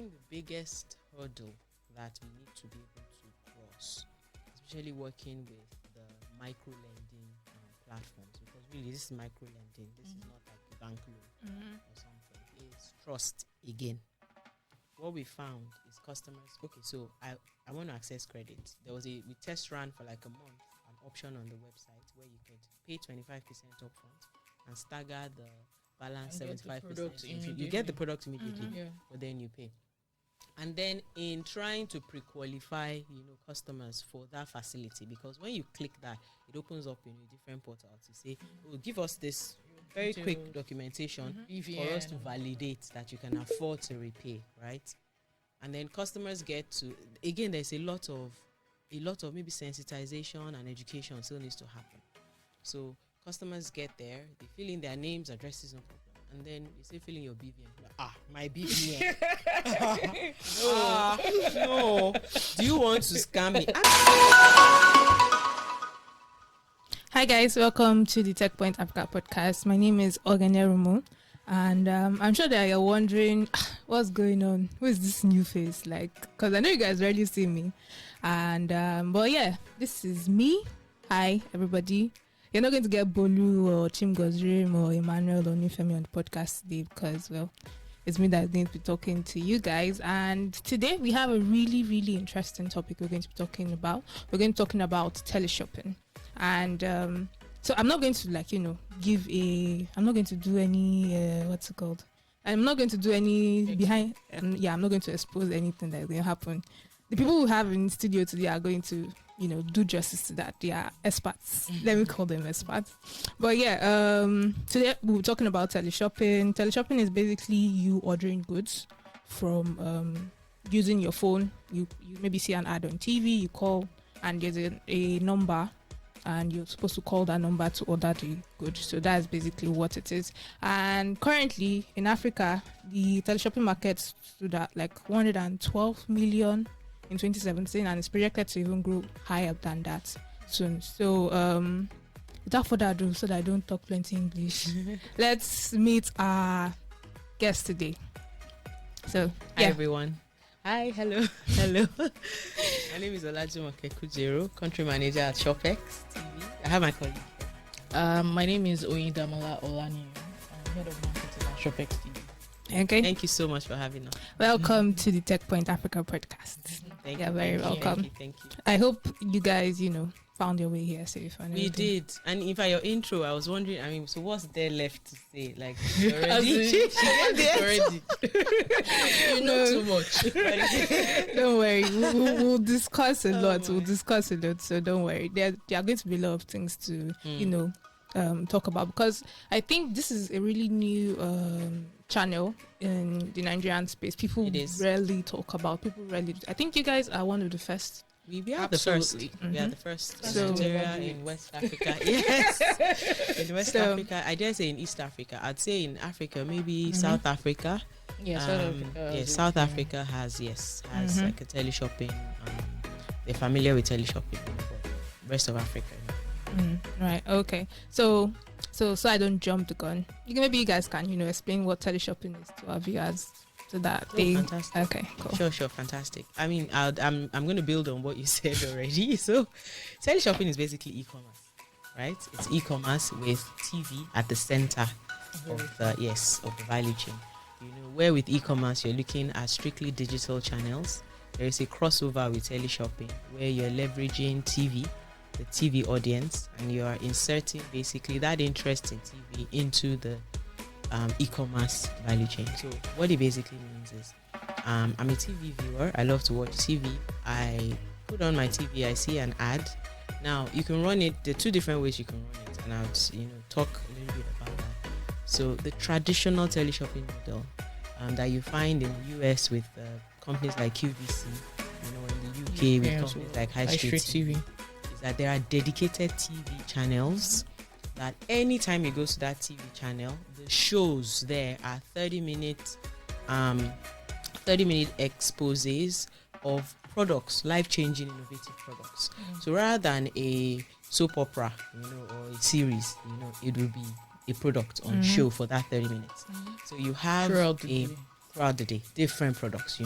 think the biggest hurdle that we need to be able to cross, especially working with the micro lending platforms, because really this is micro lending. This is not like bank loan or something. It's trust again. What we found is customers. Okay, so I want to access credit. We test ran for like a month an option on the website where you could pay 25% upfront and stagger the balance 75%. You get the product immediately, but then you pay. And then in trying to pre-qualify, customers for that facility, because when you click that, it opens up in a different portal to say, "Oh, give us this very quick documentation for us to validate that you can afford to repay," right? And then customers get to, again, there's a lot of maybe sensitization and education still needs to happen. So customers get there, they fill in their names, addresses, no problem. And then you say fill in your BVN. Like, my BVN. No. Do you want to scam me? Hi guys, welcome to the Techpoint Africa Podcast. My name is Ogheneruemu, and I'm sure that you're wondering what's going on. Who is this new face? Because I know you guys rarely see me. And but yeah, this is me. Hi everybody. You're not going to get Bolu or Chimgozrim or Emmanuel or Nifemi on the podcast today because, well, it's me that's going to be talking to you guys. And today we have a really, really interesting topic we're going to be talking about. We're going to be talking about teleshopping. And so I'm not going to I'm not going to do any, what's it called? I'm not going to do any I'm not going to expose anything that's going to happen. The people who have in studio today are going to do justice to that. They are experts. Let me call them experts. But yeah, today we're talking about teleshopping. Teleshopping is basically you ordering goods from using your phone. You maybe see an ad on TV, you call, and there's a number, and you're supposed to call that number to order the good. So that's basically what it is. And currently in Africa, the teleshopping market stood at like 112 million in 2017, and it's projected to even grow higher than that soon. So without further ado, so that I don't talk plenty English, let's meet our guest today. So Hi everyone. Hi, hello. My name is Olajumoke Kujero, country manager at ShopEx TV. I have my colleague. My name is Oyindamola Olaniyan. I'm head of marketing at ShopEx TV. Okay. Thank you so much for having us. Welcome to the Techpoint Africa Podcast. Thank you. Very welcome. Thank you. I hope you guys, found your way here safe. We did. And in fact, your intro, I was wondering, so what's there left to say? Like, already? she got there already. You know too much. Don't worry. We'll discuss a lot. So don't worry. There are going to be a lot of things to, talk about, because I think this is a really new channel in the Nigerian space. People rarely talk about. I think you guys are one of the first. We are the first. We are the first in Nigeria, in West Africa. Yes. In West Africa. I dare say in East Africa. I'd say in Africa, maybe South Africa. Yeah, South Africa has like a teleshopping. They're familiar with teleshopping. Rest of Africa. Right. Okay. So I don't jump the gun. Maybe you guys can, explain what teleshopping is to our viewers, so that they. Fantastic. Okay. Cool. Sure. Fantastic. I mean, I'm going to build on what you said already. So, teleshopping is basically e-commerce, right? It's e-commerce with TV at the center of the value chain. Where with e-commerce you're looking at strictly digital channels. There is a crossover with teleshopping where you're leveraging the TV audience, and you are inserting basically that interest in TV into the e-commerce value chain. So what it basically means is I'm a TV viewer. I love to watch TV. I put on my TV, I see an ad. Now you can run it. There are two different ways you can run it, and I'll talk a little bit about that. So the traditional teleshopping model that you find in the US with companies like QVC, in the UK with companies like High Street TV. That there are dedicated TV channels that anytime you go to that TV channel, the shows there are 30-minute exposés of products, life-changing, innovative products. So rather than a soap opera, or a series, it will be a product on show for that 30 minutes. So you have throughout the day, different products,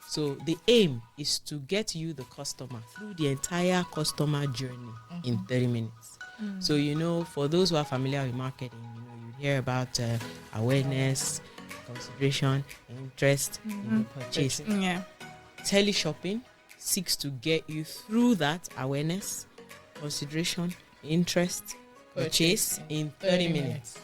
So the aim is to get you, the customer, through the entire customer journey in 30 minutes. So, for those who are familiar with marketing, you hear about awareness, consideration, interest, purchase. Yeah. Teleshopping seeks to get you through that awareness, consideration, interest, purchase in 30 minutes.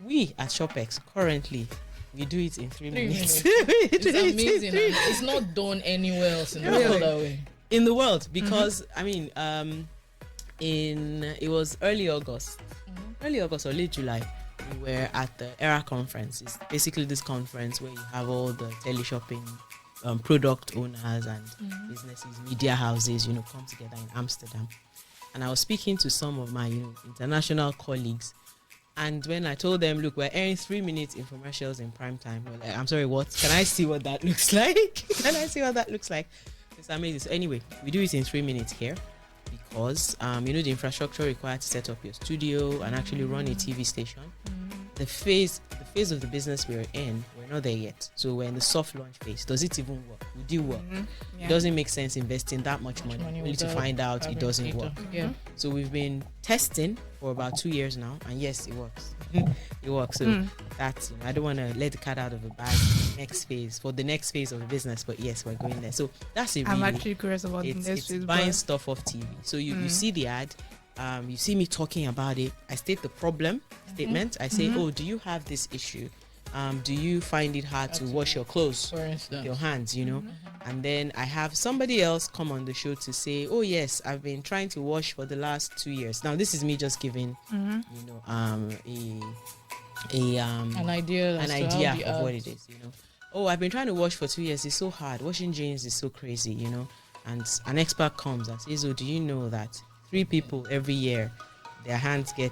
We at ShopEx currently, we do it in 3 minutes. It's amazing. It's not done anywhere else in the world that way. In the world, because it was early August or late July, we were at the ERA conference. It's basically this conference where you have all the teleshopping product owners and businesses, media houses, come together in Amsterdam. And I was speaking to some of my international colleagues, and when I told them, look, we're airing 3 minutes infomercials in prime time, we're like, I'm sorry, what? Can I see what that looks like? It's amazing. So anyway, we do it in 3 minutes here because the infrastructure required to set up your studio and actually run a TV station. The phase of the business we're in, we're not there yet. So we're in the soft launch phase. Does it even work? Would it work? Yeah. It doesn't make sense investing that much money only to find out it doesn't work. Yeah. So we've been testing for about 2 years now, and yes, it works. It works. So that's, I don't want to let the cat out of the bag for the next phase of the business, but yes, we're going there. So that's it. I'm actually curious about the next phase. It's buying stuff off TV. So you see the ad. You see me talking about it. I state the problem statement. I say, oh, do you have this issue? Do you find it hard to wash your clothes, for instance, your hands, And then I have somebody else come on the show to say, oh yes, I've been trying to wash for the last 2 years. Now this is me just giving, an idea of what it is, Oh, I've been trying to wash for 2 years. It's so hard. Washing jeans is so crazy, And an expert comes and says, oh, do you know that 3 people every year, their hands get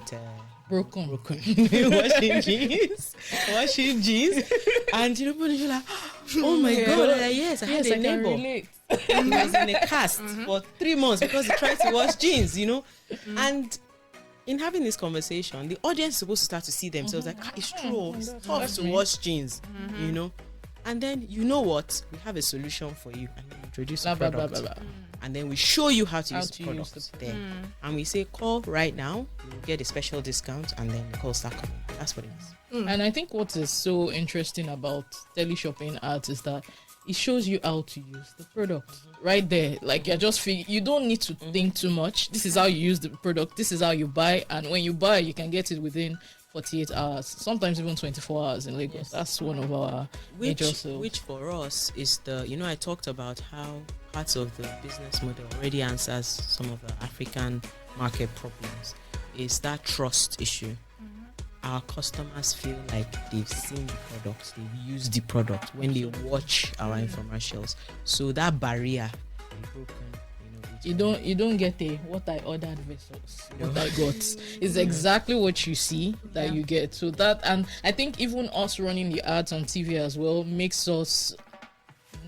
broken washing jeans, and people are like, oh my god, yes, I had a neighbor who was in a cast for 3 months because he tried to wash jeans, and in having this conversation, the audience is supposed to start to see themselves like, it's true, it's tough to wash jeans, and then what, we have a solution for you, and then introduce a product. And then we show you how to use the product there. And we say, call right now, you will get a special discount, and then the calls start coming. That's what it is. And I think what is so interesting about teleshopping ads is that it shows you how to use the product right there. Like you don't need to think too much. This is how you use the product. This is how you buy. And when you buy, you can get it within 48 hours, sometimes even 24 hours in Lagos. Yes. That's one of our major sales. Which for us is I talked about how parts of the business model already answers some of the African market problems. Is that trust issue. Our customers feel like they've seen the product, they've used the product when they watch our infomercials. So that barrier is broken. You don't get what I ordered versus what I got. It's exactly what you see that you get. So that, and I think even us running the ads on TV as well makes us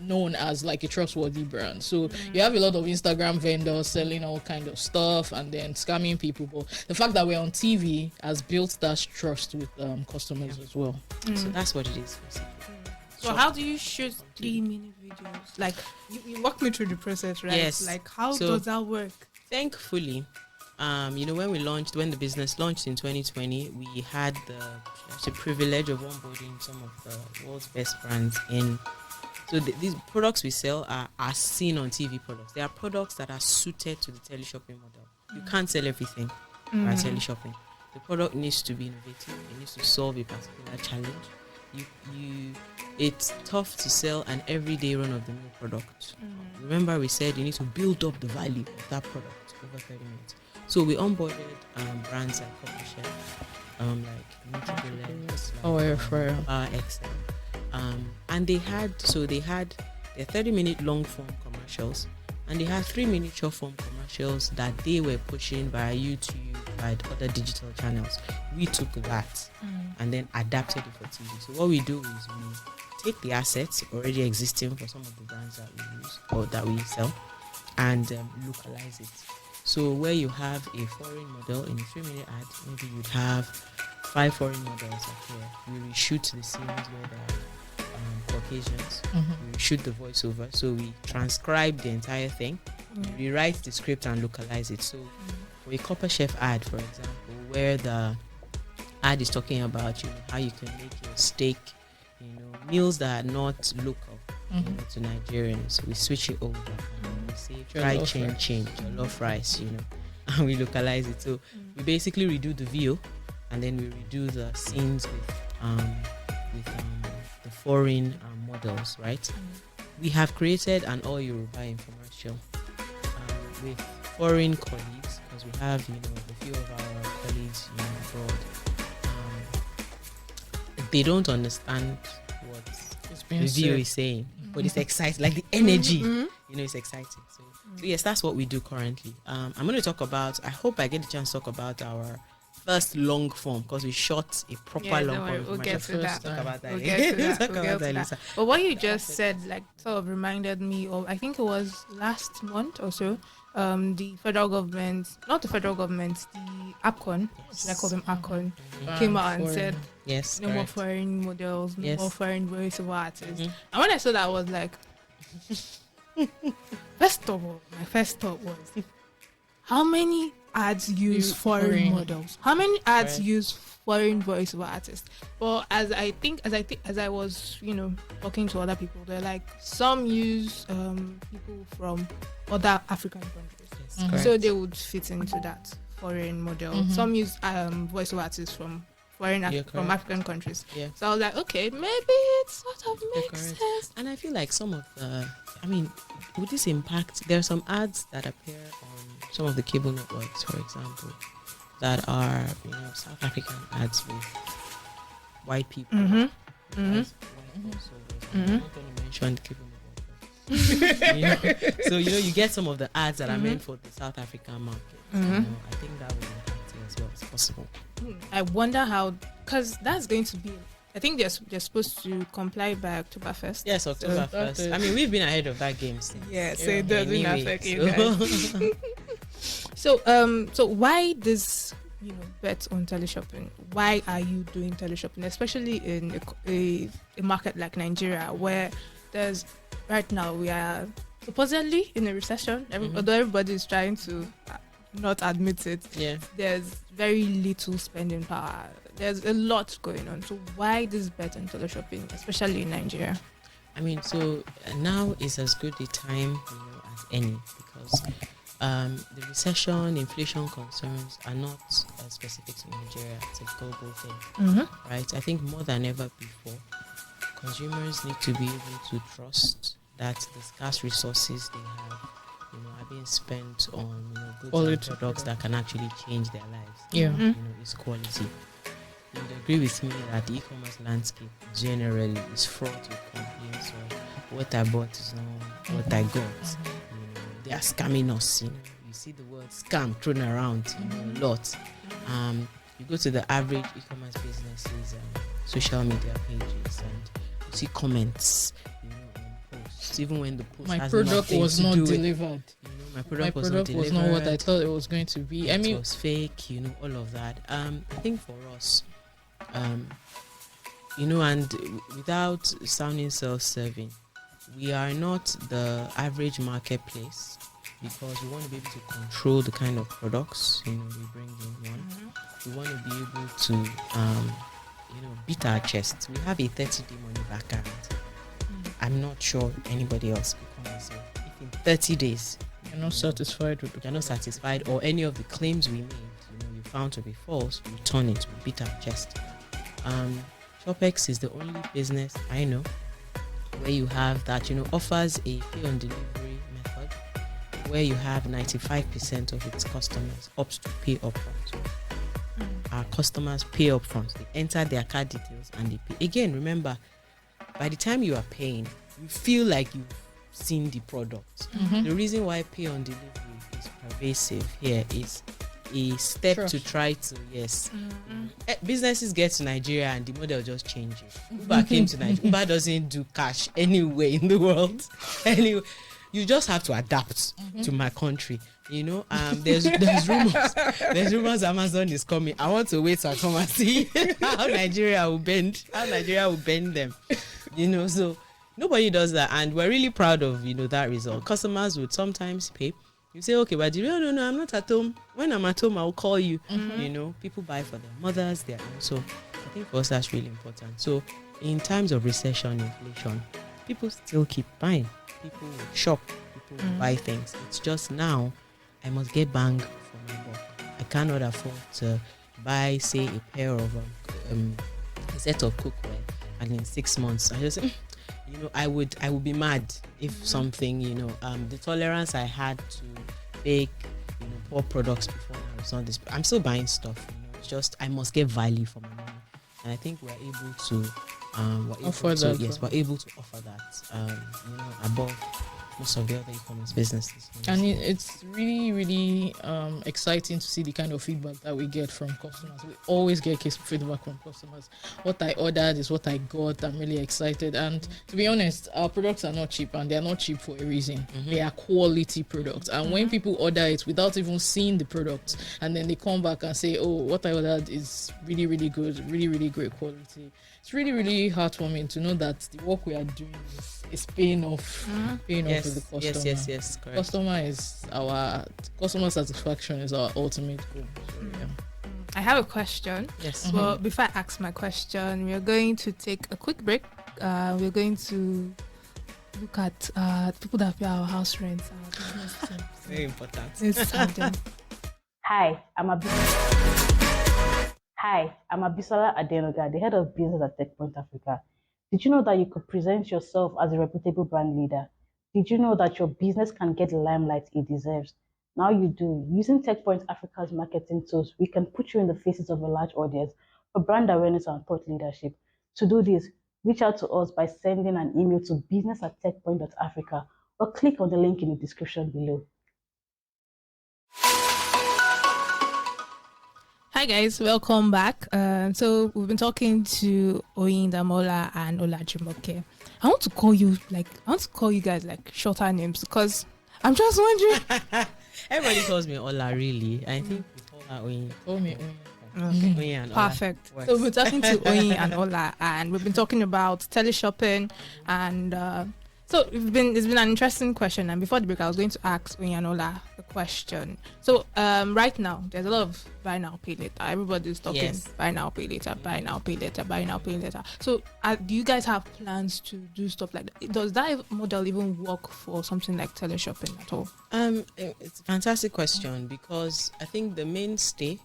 known as like a trustworthy brand. So you have a lot of Instagram vendors selling all kind of stuff and then scamming people, but the fact that we're on TV has built that trust with customers as well. So that's what it is. So how do you shoot 3-minute videos? Like you walk me through the process, right? Yes. Like how does that work? Thankfully, when the business launched in 2020, we had the privilege of onboarding some of the world's best brands in. So these products we sell are seen on TV products. They are products that are suited to the teleshopping model. You can't sell everything by teleshopping. The product needs to be innovative. It needs to solve a particular challenge. It's tough to sell an everyday run-of-the-mill product. Remember, we said you need to build up the value of that product over 30 minutes. So we onboarded brands like Coffee Chef, like Nutribullet, Power XL, and they had their 30-minute long-form commercials, and they had 3-minute short-form commercials that they were pushing via YouTube, via other digital channels. We took that and then adapted it for TV. So what we do is we take the assets already existing for some of the brands that we use or that we sell and localize it. So where you have a foreign model in a 3-minute ad, maybe you'd have 5 foreign models up here. We reshoot the scenes where there are occasions. We shoot the voiceover, so we transcribe the entire thing, rewrite the script and localize it. So for a Copper Chef ad, for example, where the ad is talking about how you can make your steak, meals that are not local to Nigerians, we switch it over. We say fried change, jollof rice, and we localize it. So we basically redo the VO, and then we redo the scenes with the foreign models, right? We have created an all Yoruba infomercial with foreign colleagues, because we have a few of our colleagues abroad. They don't understand what the video is saying, but it's exciting, like the energy, it's exciting. So yes, that's what we do currently. I'm going to talk about, I hope I get the chance to talk about our first long form, because we shot a proper long form. We'll get to that. Talk about that. We'll get to that. But what you just said, sort of reminded me of, I think it was last month or so, the federal government, not the federal government, the APCON, I call them APCON, came out and said, no more foreign models, no more foreign voiceover artists. And when I saw that, I was like, first of all, my first thought was, how many ads use foreign models? How many ads use foreign voiceover artists? Well, as I was, talking to other people, they're like, some use people from other African countries, so they would fit into that foreign model. Some use voiceover artists from from African countries. So I was like, okay, maybe it sort of makes sense. And I feel like some of the, would this impact? There are some ads that appear on some of the cable networks, for example, that are South African ads with white people. White voiceovers. I'm not going to mention the cable network. So you get some of the ads that are meant for the South African market. I think that would impact it as well as possible. I wonder how, because that's going to be, I think they're supposed to comply by October 1st. Yes, October 1st. We've been ahead of that game since. Yeah, so it doesn't affect you guys. So why this, bet on teleshopping? Why are you doing teleshopping, especially in a market like Nigeria, where there's, right now we are supposedly in a recession, although everybody is trying to not admit it. There's very little spending power. There's a lot going on. So why this bet on teleshopping, especially in Nigeria? So now is as good a time as any, because the recession, inflation concerns are not specific to Nigeria. It's a global thing, right? I think more than ever before, consumers need to be able to trust that the scarce resources they have are being spent on goods and products that can actually change their lives. It's quality. You would agree with me that the e-commerce landscape generally is fraught with complaints of what I bought is not what I got. They are scamming us. You see the word scam thrown around a lot. You go to the average e-commerce businesses social media pages, and you see comments on posts, even when the post has nothing was to not do delivered. My product was not what I thought it was going to be. It was fake, all of that. I think for us, and without sounding self-serving, we are not the average marketplace, because we want to be able to control the kind of products we bring in. We want to be able to beat our chests. We have a 30-day money back guarantee. I'm not sure anybody else will come and say, if in 30 days you're not satisfied with you're not satisfied, or any of the claims we made you found to be false, return it. We beat our chest. ShopEx is the only business I know where you have that offers a pay on delivery method, where you have 95% of its customers opt to pay upfront. Our customers pay upfront. They enter their card details and they pay. Again, remember, by the time you are paying, you feel like you've seen the product. The reason why pay on delivery is pervasive here is a step to try to businesses get to Nigeria and the model just changes. Uber came to Nigeria. Uber doesn't do cash anywhere in the world. Anyway, you just have to adapt to my country. There's rumors Amazon is coming. I want to wait to come and see how Nigeria will bend them. So Nobody does that, and we're really proud of that result. Customers would sometimes pay. You say, okay, but no, I'm not at home. When I'm at home, I'll call you. People buy for their mothers, their own. So I think for us that's really important. So in times of recession, inflation, people still keep buying. People will shop. People will buy things. It's just now I must get bang for my buck. I cannot afford to buy, say, a pair of a set of cookware, and in 6 months I just I would be mad if something the tolerance I had to bake poor products before now it's not this. I'm still buying stuff. It's just I must get value for my money, and I think we're able to offer that above most of the other e-commerce businesses. And it's really, really exciting to see the kind of feedback that we get from customers. We always get feedback from customers. What I ordered is what I got. I'm really excited. And to be honest, our products are not cheap, and they're not cheap for a reason. They are quality products. And when people order it without even seeing the product, and then they come back and say, oh, what I ordered is really, really good, really, really great quality. It's really, really heartwarming to know that the work we are doing is paying off. Paying off with the customer. Yes, correct. Customer satisfaction is our ultimate goal. So, yeah. I have a question. Yes. Well, before I ask my question, we are going to take a quick break. We're going to look at people that pay our house rent. Very important. Hi, I'm Abisola Adenoga, the head of business at Techpoint Africa. Did you know that you could present yourself as a reputable brand leader? Did you know that your business can get the limelight it deserves? Now you do. Using Techpoint Africa's marketing tools, we can put you in the faces of a large audience for brand awareness and thought leadership. To do this, reach out to us by sending an email to business@techpoint.africa or click on the link in the description below. Hi guys, welcome back. So we've been talking to Oyindamola and Olajumoke. I want to call you guys like shorter names because I'm just wondering. Everybody calls me Ola, really. I think we call her Oyin. Call me Oyin. Okay. Oyin and Ola. Perfect. So we're talking to Oyin and Ola, and we've been talking about teleshopping, and so it's been an interesting question. And before the break, I was going to ask Oyin and Ola a question. So right now, there's a lot of buy now, pay later. Everybody's talking buy now, pay later, buy now, pay later, buy now, pay later. So do you guys have plans to do stuff like that? Does that model even work for something like teleshopping at all? It's a fantastic question, because I think the mainstay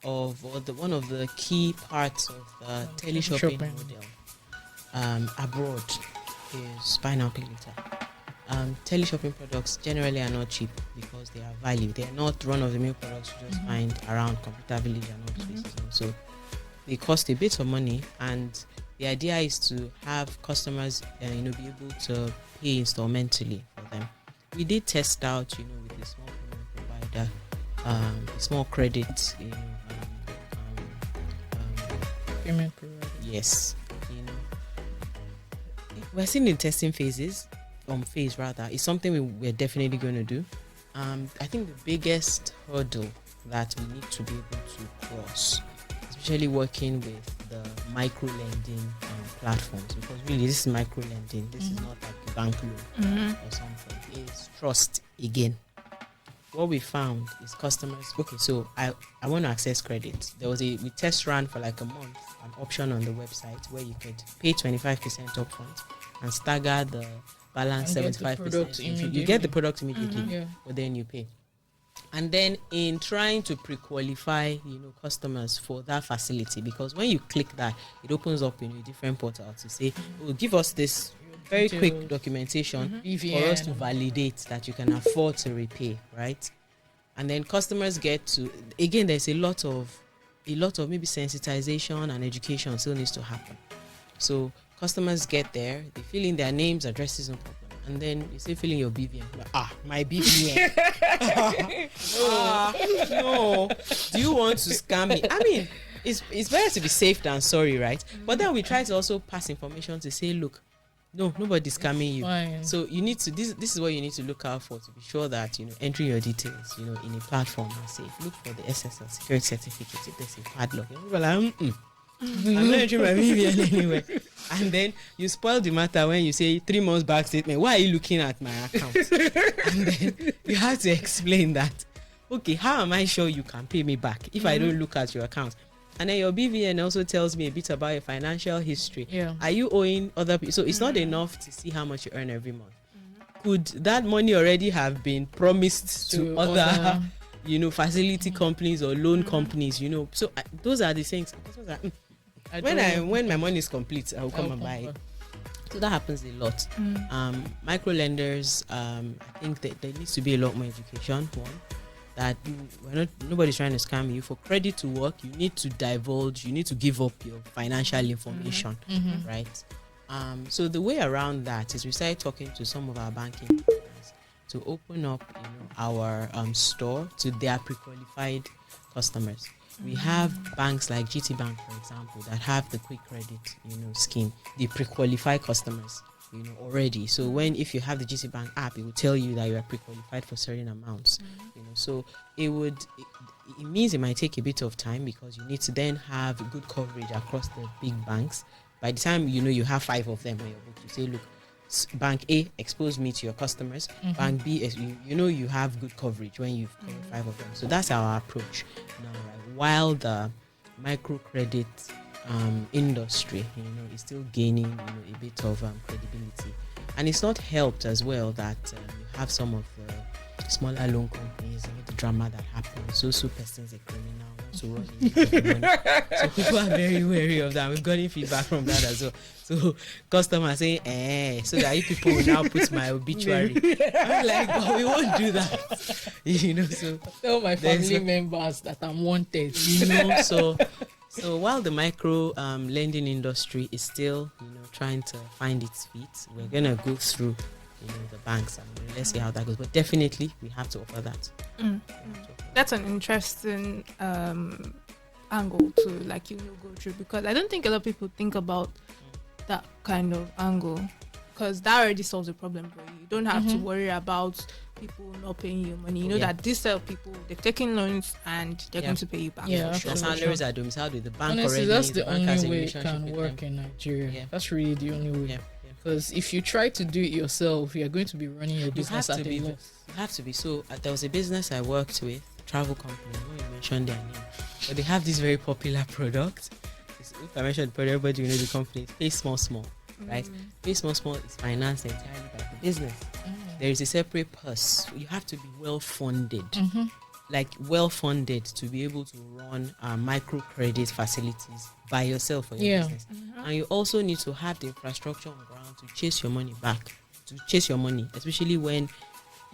one of the key parts of the teleshopping model abroad is buy now, pay later. Teleshopping products generally are not cheap because they are value. They are not run-of-the-mill products you just find around Computer Village and all these places. So they cost a bit of money, and the idea is to have customers be able to pay installmentally for them. We did test out with a small payment provider, a small credit Payment provider. Yes. We're still in testing phase rather. It's something we're definitely going to do. I think the biggest hurdle that we need to be able to cross, especially working with the micro lending platforms, because really this is micro lending. This is not like a bank loan or something. It's trust again. What we found is customers. Okay, so I want to access credit. We test ran for like a month an option on the website where you could pay 25% upfront and stagger the balance 75%. You get the product immediately, but then you pay. And then in trying to pre-qualify, customers for that facility, because when you click that, it opens up in a different portal to say, give us this very quick documentation for us to validate that you can afford to repay, right? And then customers get to, again, there's a lot of maybe sensitization and education still needs to happen. So customers get there, they fill in their names, addresses, no problem. And then you say, fill in your BVN. Like, my BVN. No. Do you want to scam me? I mean, it's better to be safe than sorry, right? But then we try to also pass information to say, look, no, nobody's scamming you. Fine. So you need to, this is what you need to look out for to be sure that, entering your details, in a platform is safe. Look for the SSL security certificate if there's a padlock. And people are like, I'm not entering my BVN anywhere. And then you spoil the matter when you say 3 months back statement. Why are you looking at my account? And then you have to explain that. Okay, how am I sure you can pay me back if I don't look at your account? And then your BVN also tells me a bit about your financial history. Yeah. Are you owing other people? So it's not enough to see how much you earn every month. Could that money already have been promised to other facility companies or loan companies? So those are the things. When my money is complete, I will come and buy it. So that happens a lot. Micro lenders, I think that there needs to be a lot more education. One, that nobody's trying to scam you. For credit to work, you need to divulge, you need to give up your financial information, right? So the way around that is we started talking to some of our banking partners to open up our store to their pre-qualified customers. We have banks like GT Bank, for example, that have the quick credit scheme. They pre-qualify customers already. So if you have the GT Bank app, it will tell you that you are pre-qualified for certain amounts. So it means it might take a bit of time because you need to then have good coverage across the big banks. By the time you have 5 of them on your book, you say, look, Bank A, expose me to your customers. Bank B, you have good coverage when you've covered 5 of them. So that's our approach now, right? While the microcredit industry, is still gaining, a bit of credibility, and it's not helped as well that you have some of the smaller loan companies, the drama that happens. So person's a criminal. So people are very wary of that. We've gotten feedback from that as well. So customers say, so that if people will now put my obituary. I'm like, but we won't do that. So tell my family members that I'm wanted. So while the micro lending industry is still, trying to find its feet, we're gonna go through, the banks and let's see how that goes. But definitely, we have to offer that. That's an interesting angle to go through, because I don't think a lot of people think about that kind of angle, because that already solves the problem for you. You don't have to worry about people not paying you money. You know that these sell people, they're taking loans and they're going to pay you back. Yeah, the salaries are domiciled with the bank. Honestly, already. that's the only has way it can work in Nigeria. Yeah. That's really the only way. Because if you try to do it yourself, you're going to be running your business at a loss. You have to be. So there was a business I worked with, travel company. I know you mentioned their name, but they have this very popular product. If I mentioned the product, everybody the company. Pay small, right? Pay small is financed entirely by the business. There is a separate purse. You have to be well funded, to be able to run microcredit facilities by yourself for your business. And you also need to have the infrastructure on ground to chase your money back, especially when,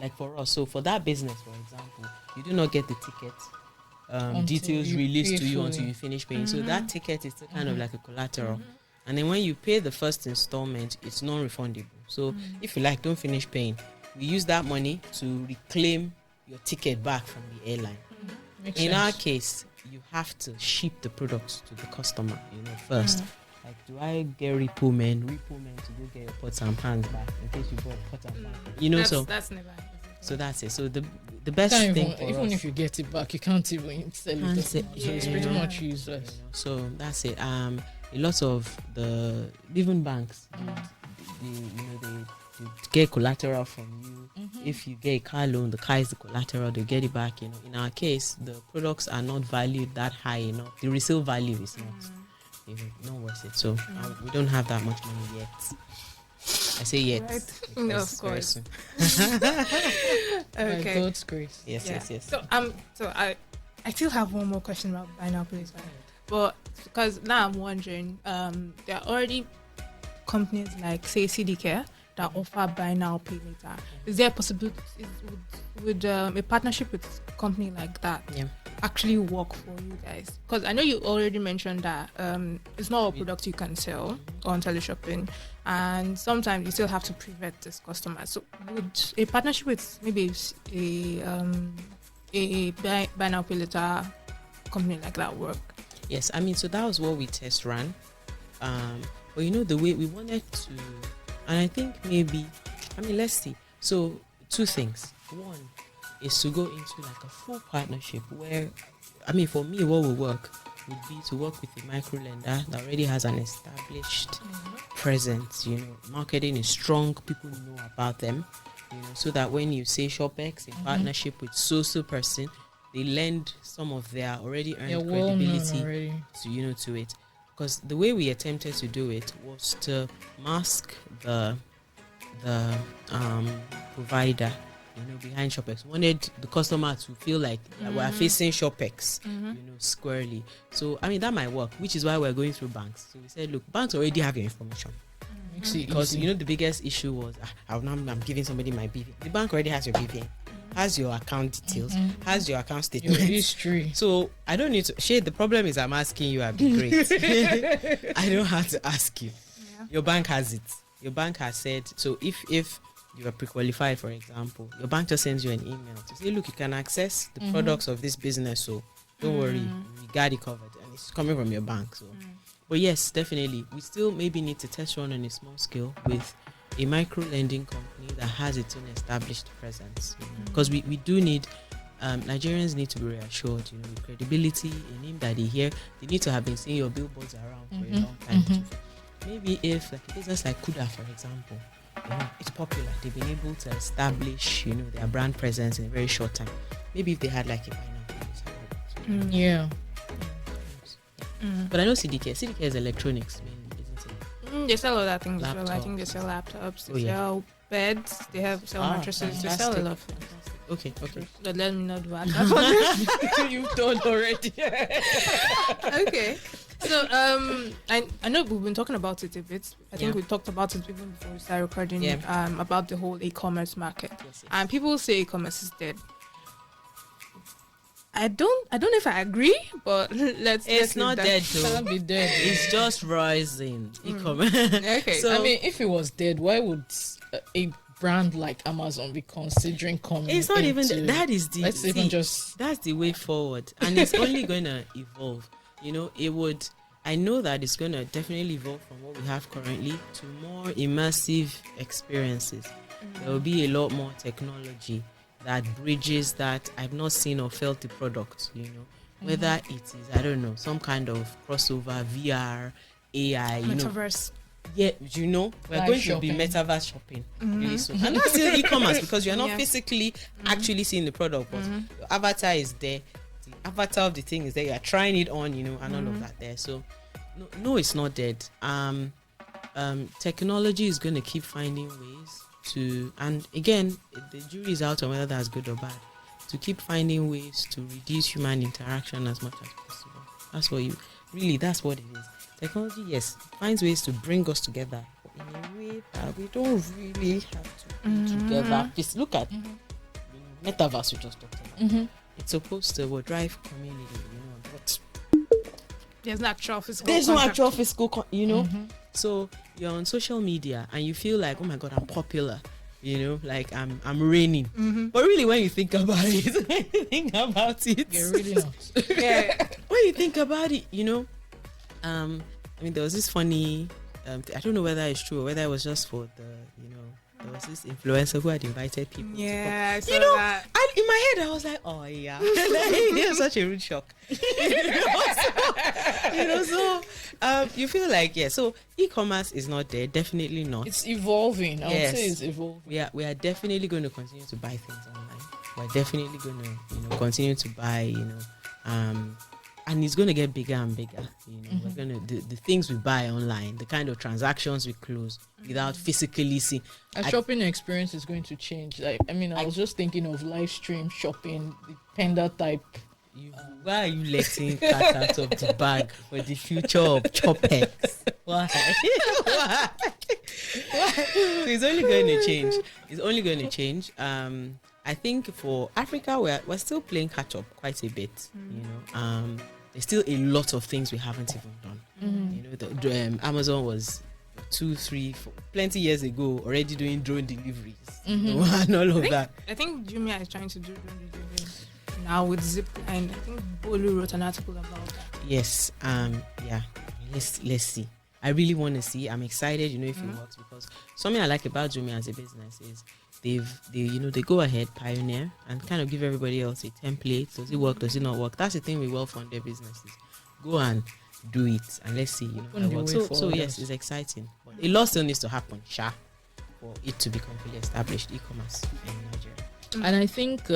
like for us. So for that business, for example, you do not get the ticket details released to you until you finish paying. So that ticket is still kind of like a collateral. And then when you pay the first installment, it's non-refundable. So if you don't finish paying. We use that money to reclaim your ticket back from the airline. In our case, you have to ship the products to the customer, first. Do I get repo men to go get your pots and pans back in case you bought pots and pans? That's never. So that's it. So the best thing even if you get it back, you can't even sell it. So it's pretty much useless. So that's it. A lot of even banks, they get collateral from you. If you get a car loan, the car is the collateral, they get it back. In our case, the products are not valued that high enough. The resale value is not worth it. So we don't have that much money yet. I say yet. Right. No, of course. Okay. By God's grace. Yes. So I still have one more question about buy now, pay later. But because now I'm wondering, there are already companies like say CDK that offer buy now, pay later. Is there a possibility would a partnership with a company like that actually work for you guys? Because I know you already mentioned that it's not a product you can sell on Teleshopping, and sometimes you still have to pre-vet this customer. So would a partnership with maybe a buy now, pay later company like that work? Yes, so that was what we test ran. But the way we wanted to, and I think let's see. So 2 things. One is to go into a full partnership where, for me, what will work, would be to work with a micro lender that already has an established presence. Marketing is strong, people know about them, so that when you say ShopEx in partnership with so person, they lend some of their already earned credibility to it. Because the way we attempted to do it was to mask the provider behind ShopEx. Wanted the customer to feel like we're facing ShopEx squarely. So that might work, which is why we're going through banks. So we said, look, banks already have your information. Because the biggest issue was I'm giving somebody my BVN. The bank already has your BVN, has your account details, has your account statement, your history. So I don't need to share. The problem is I'm asking you, I'd be great. I don't have to ask you. Your bank has it. Your bank has said, so if you are pre-qualified, for example, your bank just sends you an email to say, look, you can access the products of this business, so don't worry, we got it covered, and it's coming from your bank. So but yes, definitely we still maybe need to test run on a small scale with a micro lending company that has its own established presence, because we do need Nigerians need to be reassured, with credibility, a name that they hear. They need to have been seeing your billboards around for a long time. Maybe if like a business like Kuda, for example, it's popular, they've been able to establish their brand presence in a very short time. Maybe if they had like a binary. But I know CDK is electronics mainly, isn't it? They sell other things as well. I think they sell laptops, they sell beds, they sell mattresses, they sell a lot of things. Okay. But let me not do that. You've done already. Okay. So I know we've been talking about it a bit. I think we talked about it even before we started recording. About the whole e-commerce market. Yes. And people say e-commerce is dead. I don't know if I agree, but it's not dead though. It can't be dead. It's just rising. E-commerce. Okay. So if it was dead, why would a brand like Amazon be considering coming? It's not even that is the that's the way forward, and it's only going to evolve. I know that it's going to definitely evolve from what we have currently to more immersive experiences. There will be a lot more technology that bridges that. I've not seen or felt the product, whether it is, I don't know, some kind of crossover, VR, AI, metaverse. Yeah, we're going to be metaverse shopping really soon. And that's still e-commerce because you're not physically actually seeing the product, but your avatar is there. The avatar of the thing is there. You're trying it on, and all of that there. So, no, it's not dead. Technology is going to keep finding ways to, and again, the jury is out on whether that's good or bad, to keep finding ways to reduce human interaction as much as possible. That's what it is. Technology, yes, finds ways to bring us together, but in a way that we don't really have to be together. Just look at metaverse we just talked about. It's supposed to drive community, but there's no actual physical. So you're on social media and you feel like, oh my God, I'm popular. Like I'm reigning. But really, when you think about it, you're really not. When you think about it, there was this funny, I don't know whether it's true or whether it was just for there was this influencer who had invited people. Yeah, I saw that. In my head, I was like, oh yeah, it was such a rude shock. You feel like, so e-commerce is not there, definitely not. It's evolving. I would say it's evolving. We are definitely going to continue to buy things online. We're definitely going to, continue to buy, and it's going to get bigger and bigger. We're going to the things we buy online, the kind of transactions we close without physically seeing. Our shopping experience is going to change. I was just thinking of live stream shopping, the Panda type. Why are you letting cat out of the bag for the future of ShopEx? Why? So it's only going to change. I think for Africa, we're still playing catch up quite a bit. There's still a lot of things we haven't even done. Amazon was 2, 3, 4, plenty years ago already doing drone deliveries and all of that. I think Jumia is trying to do drone deliveries now with Zipline. I think Bolu wrote an article about that. Yes. Let's see. I really want to see. I'm excited, if it works, because something I like about Jumia as a business is they go ahead, pioneer, and kind of give everybody else a template. Does it work? Does it not work? That's the thing with well-funded businesses. go and do it, and let's see, you know, Open the how it way works. for So yes, others. it's exciting, but a lot still needs to happen, for it to become fully established e-commerce in Nigeria. And I think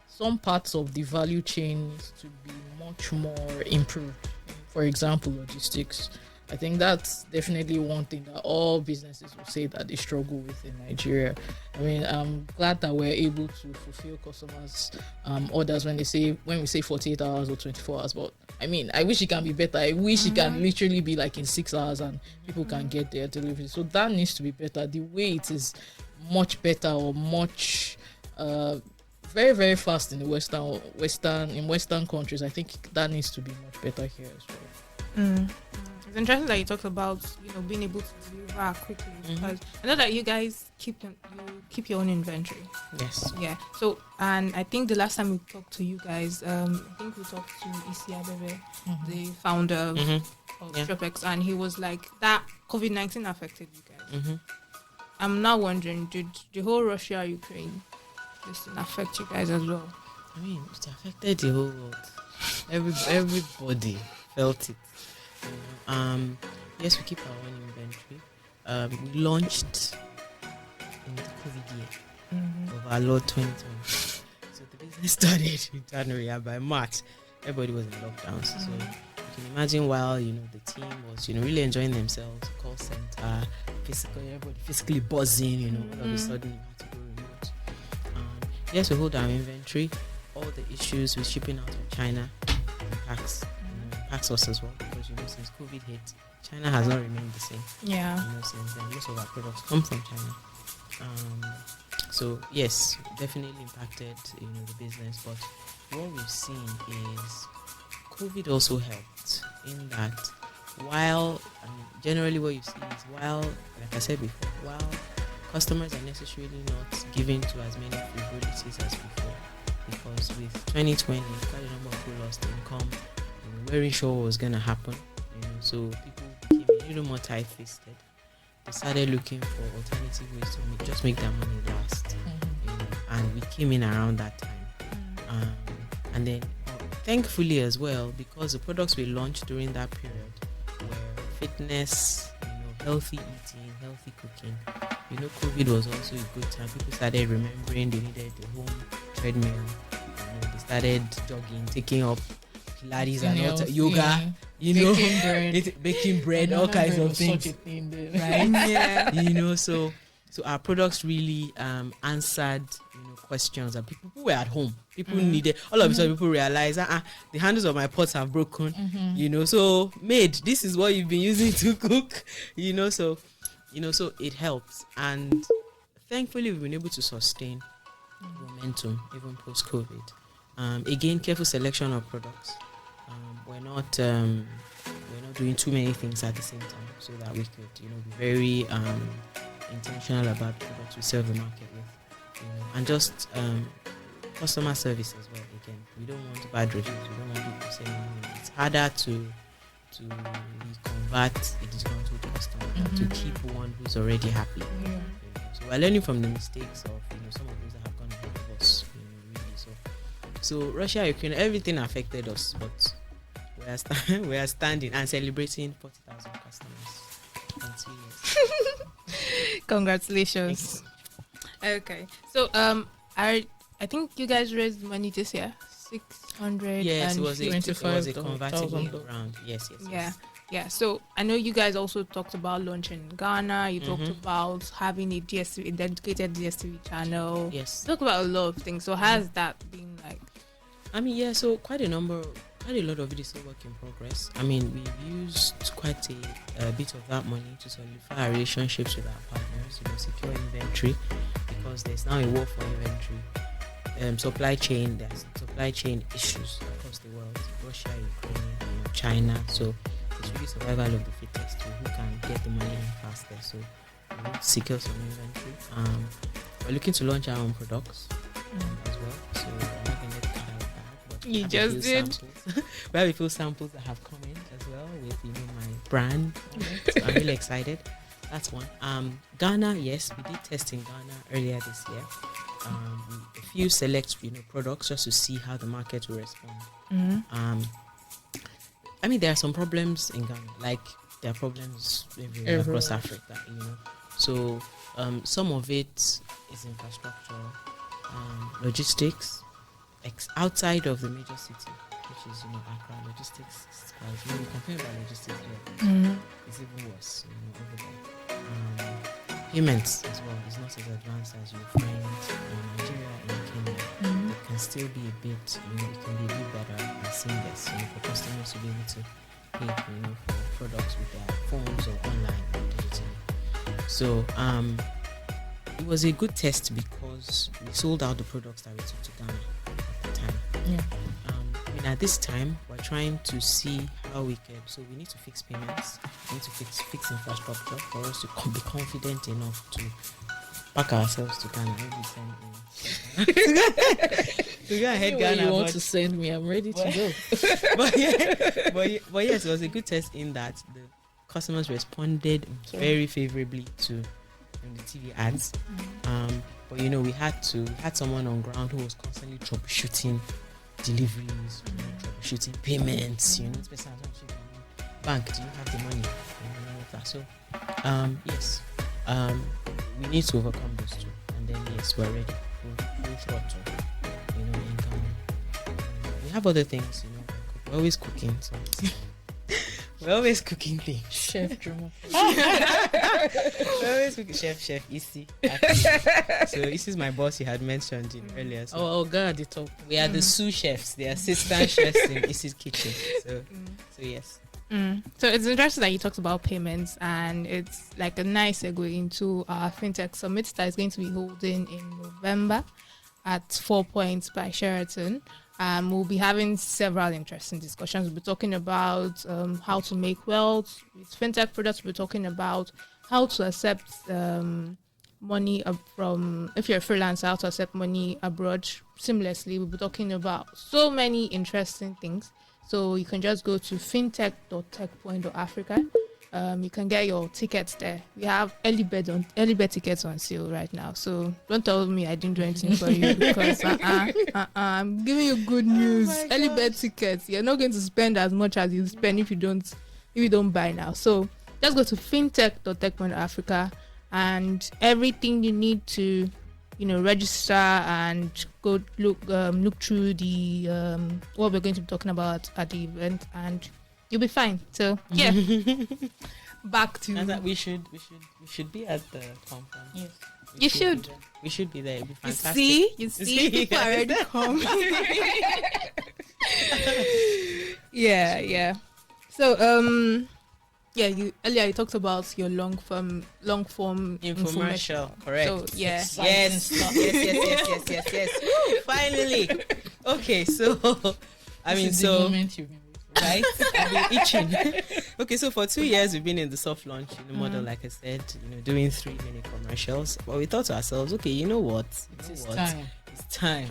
some parts of the value chain needs to be much more improved. For example, logistics. I think that's definitely one thing that all businesses will say that they struggle with in Nigeria. I mean, I'm glad that we're able to fulfill customers' orders when we say 48 hours or 24 hours. But I mean, I wish it can be better. I wish it can literally be like in 6 hours and people can get their delivery. So that needs to be better. The way it is much better or much very, very fast in the Western countries. I think that needs to be much better here as well. It's interesting that you talked about, you know, being able to deliver quickly, because I know that you guys keep your own inventory. Yes. Yeah. So, and I think the last time we talked to you guys, I think we talked to Isi Abebe, the founder of Yeah. ShopEx, and he was like that COVID-19 affected you guys. I'm now wondering, did the whole Russia-Ukraine this thing affect you guys as well? I mean, it affected the whole world. Everybody felt it. You know? Yes, we keep our own inventory. We launched in the COVID year of our Lord 2020. So the business started in January, and by March, everybody was in lockdowns. So you can imagine, while, you know, the team was, you know, really enjoying themselves, call center, everybody physically buzzing, you know, all of a sudden you had to go remote. Yes, we hold our inventory. All the issues with shipping out of China impacts us as well, because, you know, since COVID hit, China has not remained the same. Yeah. You know, since then, most of our products come from China. So yes, definitely impacted, you know, the business. But what we've seen is COVID also helped in that, while generally what you see is, while, like I said before, while customers are necessarily not giving to as many frivolities as before, because with 2020, quite a number of people lost income. Weren't sure what was going to happen, you know, so people became a little more tight-fisted. They started looking for alternative ways to make their money last, you know, and we came in around that time. And then, thankfully as well, because the products we launched during that period were fitness, you know, healthy eating, healthy cooking. You know, COVID was also a good time. People started remembering they needed the home treadmill. You know, they started jogging, taking up Pilates and all yoga, you know, baking bread, all kinds of things, Such a thing there. Right? Yeah. you know. So our products really answered, you know, questions that people were at home. People needed. All of a sudden, people realized, the handles of my pots have broken, you know. So, maid, this is what you've been using to cook, you know. So it helps, and thankfully, we've been able to sustain momentum even post-COVID. Again, careful selection of products. We're not doing too many things at the same time, so that we could, you know, be very intentional about the products we serve the market with, you know, and just customer service as well. Again, we don't want bad reviews. We don't want people saying, you know, it's harder to convert a disgruntled customer than to keep one who's already happy. Yeah. You know? So we're learning from the mistakes of, you know, some of those that have gone ahead of us. You know, really. So Russia, Ukraine, everything affected us, but we are standing and celebrating 40,000 customers in 2 years. Congratulations. Okay. So I think you guys raised money this year. 600. Yes, it was a 25,000 convertible round. Yes. Yeah. So I know you guys also talked about launching in Ghana. You talked about having a DSTV, a dedicated DSTV channel. Yes. You talked about a lot of things. So has that been like? I mean, yeah. So quite a lot of it is still work in progress. I mean, we've used quite a bit of that money to solidify our relationships with our partners, you know, secure inventory, because there's now a war for inventory. There's supply chain issues across the world, Russia, Ukraine, you know, China. So it's really survival of the fittest, who can get the money in faster. So we need to secure some inventory. We're looking to launch our own products as well. So I'm not going to get out of that. But You just did. We have a few samples that have come in as well with, you know, my brand on it. So I'm really excited. That's one. Ghana, yes, we did test in Ghana earlier this year. A few select, you know, products just to see how the market will respond. I mean, there are some problems in Ghana, like there are problems everywhere across Africa, So some of it is infrastructure, logistics, outside of the major city, which is Accra. Logistics is quite. When you compare about logistics here, it's even worse. Over there. Payments as well is not as advanced as you find in Nigeria and Kenya. It can still be a bit, it can be a bit better and seamless, for customers to be able to pay, for products with their phones or online or digitally. So, it was a good test because we sold out the products that we took to Ghana at the time. Yeah. At this time, we're trying to see how we can. So we need to fix payments. We need to fix infrastructure for us to be confident enough to pack ourselves to Ghana. Maybe to go ahead, Ghana. You want to send me? I'm ready to go. but yes, it was a good test in that the customers responded very favorably to the TV ads. But we had someone on ground who was constantly troubleshooting deliveries, troubleshooting payments, especially bank, do you have the money? So yes, we need to overcome those two, and then yes, we're ready. Full throttle, we have other things, we're always cooking, so we're always cooking things. Chef Drama. We're always cooking. Chef Issy. So this is my boss you had mentioned earlier. So Oh God, the top. we are the sous chefs, the assistant chefs in Issy's kitchen. So yes. So it's interesting that you talked about payments, and it's like a nice segue into our fintech summit that is going to be holding in November at 4 Points by Sheraton. We'll be having several interesting discussions. We'll be talking about how to make wealth with fintech products. We'll be talking about how to accept money from, if you're a freelancer, how to accept money abroad seamlessly. We'll be talking about so many interesting things. So you can just go to fintech.techpoint.africa. You can get your tickets there. We have early bird tickets on sale right now. So don't tell me I didn't do anything for you, because I'm giving you good news. Early bird tickets. You're not going to spend as much as you spend if you don't buy now. So just go to fintech.techpoint.africa, and everything you need to register and go look through the what we're going to be talking about at the event, and you'll be fine. So yeah. Back to and that we should be at the conference. Yes. You should. We should be there. It'd be fantastic. You see, people are already coming. Yeah. So you earlier you talked about your long form infomercial. Correct. So yeah. Yes. Woo, finally. Okay, so The moment you've been right? I've been itching. Okay, so for 2 years we've been in the soft launch model, like I said, doing 3 mini commercials. But we thought to ourselves, okay, you know what? It's time.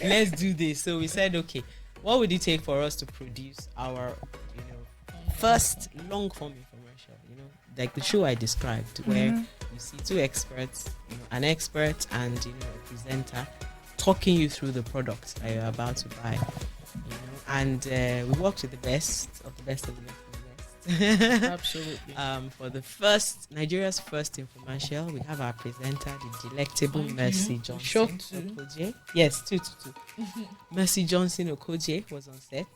Let's do this. So we said, okay, what would it take for us to produce our, first long form infomercial? Like the show I described, where you see 2 experts, an expert and a presenter talking you through the product that you're about to buy. And we worked with the best of the best. Absolutely. For the Nigeria's first infomercial, we have our presenter, the delectable Mercy Johnson Okoje. Yes, 2. Mercy Johnson Okoje was on set.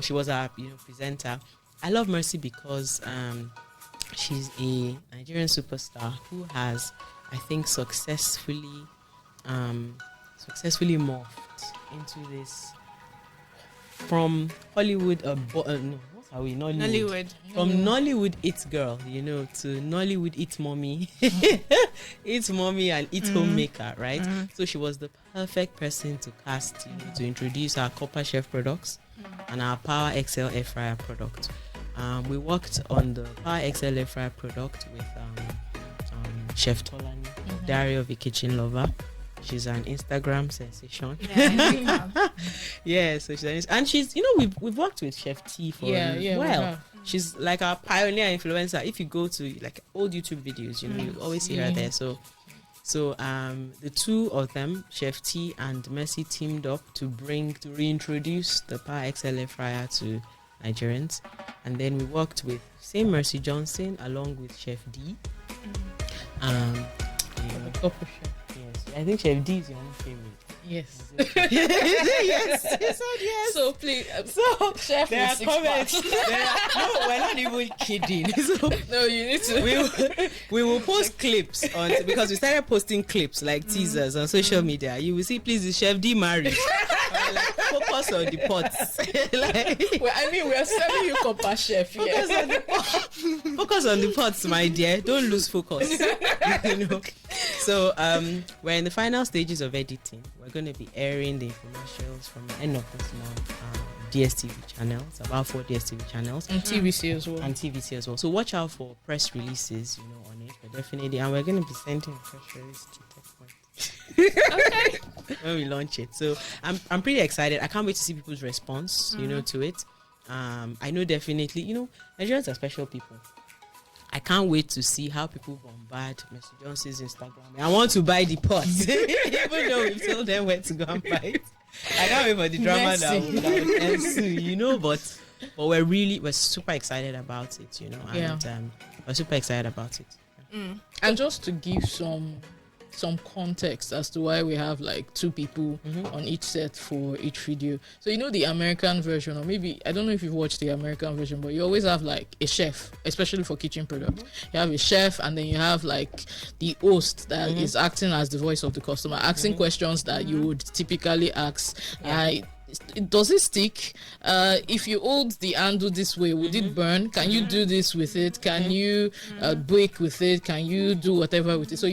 She was our presenter. I love Mercy because she's a Nigerian superstar who has, I think, successfully morphed into this. From Hollywood, what are we? Nollywood. From Nollywood it girl, to Nollywood it mommy, it mommy and it homemaker, right? So she was the perfect person to cast, to introduce our Copper Chef products and our Power XL Air Fryer product. We worked on the Power XL Air Fryer product with Chef Tolani, Diary of a Kitchen Lover. She's an Instagram sensation. Yeah, so she's we've worked with Chef T for a while. She's like our pioneer influencer. If you go to like old YouTube videos, you always see her there. So So the two of them, Chef T and Mercy, teamed up to reintroduce the Power XL air fryer to Nigerians, and then we worked with same Mercy Johnson along with Chef D. Yes, I think Chef D is your own favorite. Yes. yes. So please, chef There are with 6 comments. packs. No, we're not even kidding. So No, you need to. we will post clips on, because we started posting clips like teasers on social media. You will see, please, is Chef D married? Like, focus on the pots. Like, Well, I mean, we are selling you copper chef here. focus on the pots, my dear. Don't lose focus. You know. So we're in the final stages of editing. We're going to be airing the infomercials from the end of this month. DSTV channels, about 4 DSTV channels, And TVC as well. and TVC as well. So watch out for press releases, on it. But definitely, and we're going to be sending press release to Techpoint. Okay. When we launch it. So I'm pretty excited. I can't wait to see people's response, to it. I know definitely, Nigerians are special people. I can't wait to see how people bombard Mr. Johnson's Instagram. I want to buy the pot, even though we've told them where to go and buy it. I can't wait for the drama that will ensue, but we're super excited about it, and we're super excited about it. And just to give some context as to why we have like 2 people on each set for each video. So the American version, or maybe I don't know if you've watched the American version, but you always have like a chef, especially for kitchen products. You have a chef, and then you have like the host that is acting as the voice of the customer, asking questions that you would typically ask. Does it stick? If you hold the handle this way, would it burn? Can you do this with it? Can you bake with it? Can you do whatever with it? So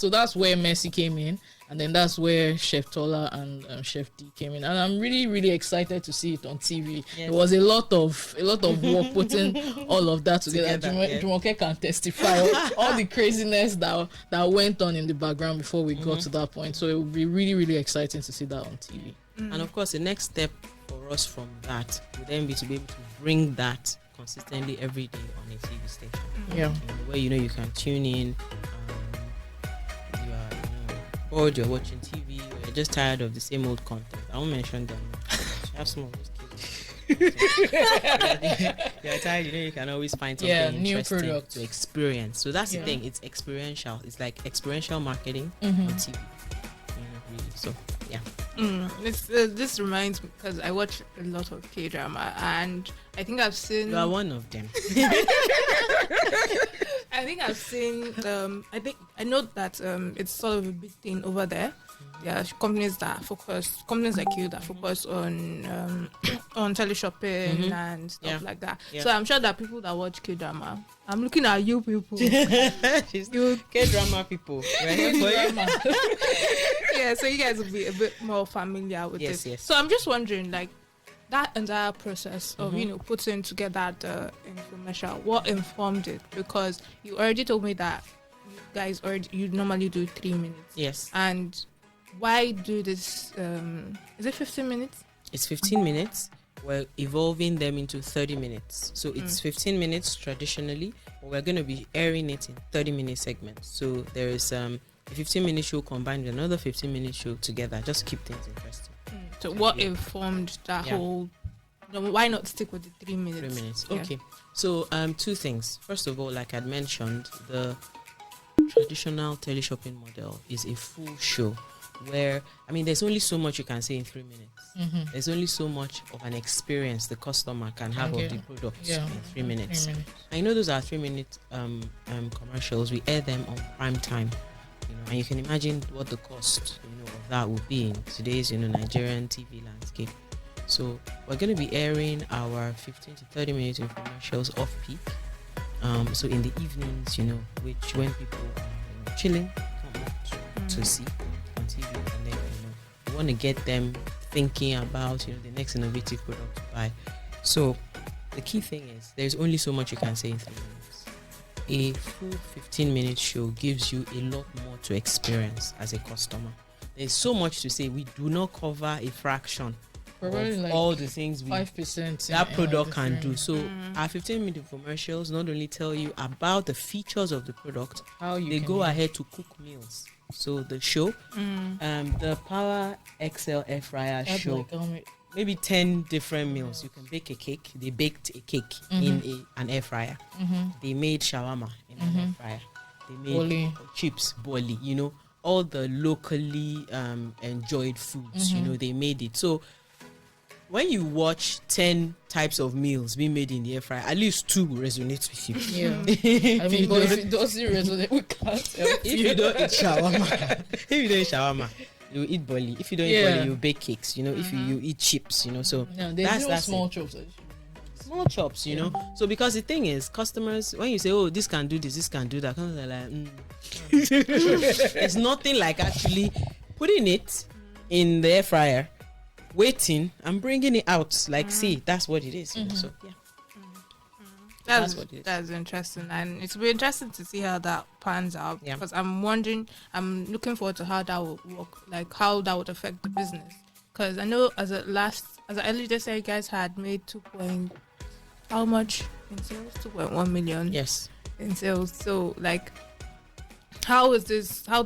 that's where Mercy came in, and then that's where Chef Tola and Chef D came in, and I'm really, really excited to see it on TV. Yes. It was a lot of work putting all of that together. Jumoke can testify all the craziness that went on in the background before we got to that point. So it will be really, really exciting to see that on TV. And of course, the next step for us from that would then be to be able to bring that consistently every day on a TV station. Yeah. Where you can tune in. You are bored, you're watching TV, or you're just tired of the same old content. I won't mention them. You have some of those kids. You're tired, you can always find something new interesting product to experience. So that's the thing. It's experiential. It's like experiential marketing on TV. Really. So yeah. This reminds me, because I watch a lot of K-drama, and I think I've seen. You are one of them. I think I've seen. I know that it's sort of a big thing over there. There are companies like you that focus on teleshopping and stuff like that. Yeah. So I'm sure that people that watch K-drama, I'm looking at you people. You K-drama people. Yeah, so you guys will be a bit more familiar with it. Yes. So I'm just wondering, like, that entire process of putting together the infomercial, what informed it? Because you already told me that you guys you normally do 3 minutes. Yes. And why do this? Is it 15 minutes? It's 15 minutes. We're evolving them into 30 minutes. So it's 15 minutes traditionally, but we're going to be airing it in 30-minute segments. So there is a 15-minute show combined with another 15-minute show together, just to keep things interesting. So what informed that whole? Why not stick with the 3 minutes? 3 minutes. Yeah. Okay. So 2 things. First of all, like I'd mentioned, the traditional teleshopping model is a full show where, there's only so much you can say in 3 minutes. There's only so much of an experience the customer can have of the product in 3 minutes. I know those are 3-minute commercials. We air them on prime time. And you can imagine what the cost of that would be in today's Nigerian TV landscape. So we're going to be airing our 15 to 30 minute infomercials off peak. So in the evenings, which when people are chilling, come out to see on TV, and then we want to get them thinking about the next innovative product to buy. So the key thing is there's only so much you can say in 3 minutes. A full 15-minute show gives you a lot more to experience as a customer. There's so much to say. We do not cover a fraction Probably of like all the things 5% that product can do. different. So our 15-minute infomercials not only tell you about the features of the product, How you they can go use- ahead to cook meals. So the show, the Power XL air fryer That's show, like, maybe 10 different meals. You can bake a cake. They baked a cake in an air fryer. They made shawarma in an air fryer. They made Boli. chips, boli, all the locally enjoyed foods, they made it. So when you watch 10 types of meals being made in the air fryer, at least 2 will resonate with you. Yeah. I If mean, you but if don't- it doesn't resonate, we can't help if you don't eat shawarma, you eat boli. If you don't eat Yeah. boli, you bake cakes. If you eat chips, so No, there's no that's small it. chops. Small chops, So because the thing is, customers, when you say, oh, this can do this can do that, customers are like, it's nothing like actually putting it in the air fryer, waiting and bringing it out. Like, see, that's what it is. So yeah. That's what it is. That's interesting, and it's be interesting to see how that pans out. Yeah. Because I'm looking forward to how that will work, like how that would affect the business. Because I know as I earlier just said, you guys had made how much in sales? 2.1 million. Yes. In sales. So like, how do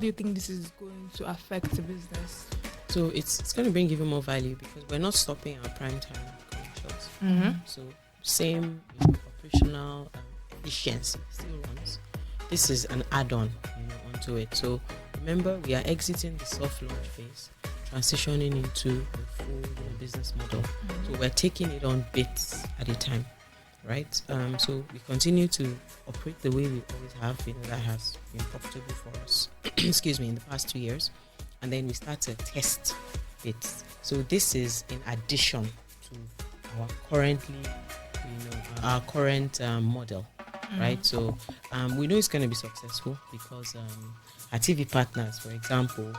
you think this is going to affect the business? So it's going to bring even more value because we're not stopping our prime time commercials. So same operational efficiency still runs. This is an add-on onto it. So remember, we are exiting the soft launch phase, transitioning into the full business model. So we're taking it on bits at a time, right? So we continue to operate the way we always have. That has been profitable for us. Excuse me, in the past 2 years, and then we start to test bits. So this is in addition to our current model, right? So we know it's going to be successful because our TV partners, for example,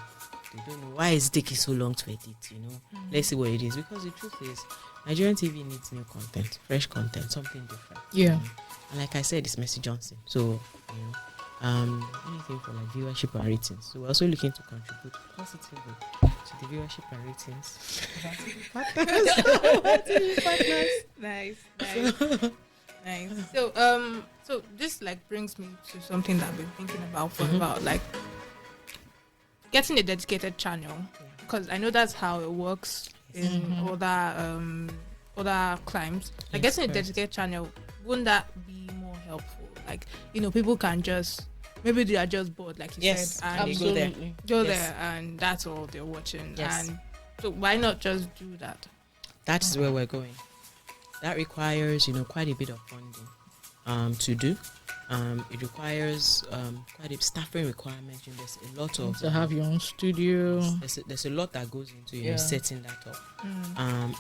they don't know why is it taking so long to edit. Let's see what it is, because the truth is Nigerian TV needs new content, fresh content, something different. Yeah. And like I said, it's Mercy Johnson. So anything for like viewership and ratings. So we're also looking to contribute positively to the viewership and ratings. Nice. Nice. So this like brings me to something that I've been thinking about for about like getting a dedicated channel, because I know that's how it works in other climes. Like getting a dedicated channel, wouldn't that be more helpful? Like people can just maybe they are just bored, like you said, and they go there. Go Yes. there, and that's all they're watching. Yes. And so why not just do that? That is where we're going. That requires, quite a bit of funding to do. It requires quite a staffing requirement. There's a lot of To have your own studio. There's a lot that goes into setting that up.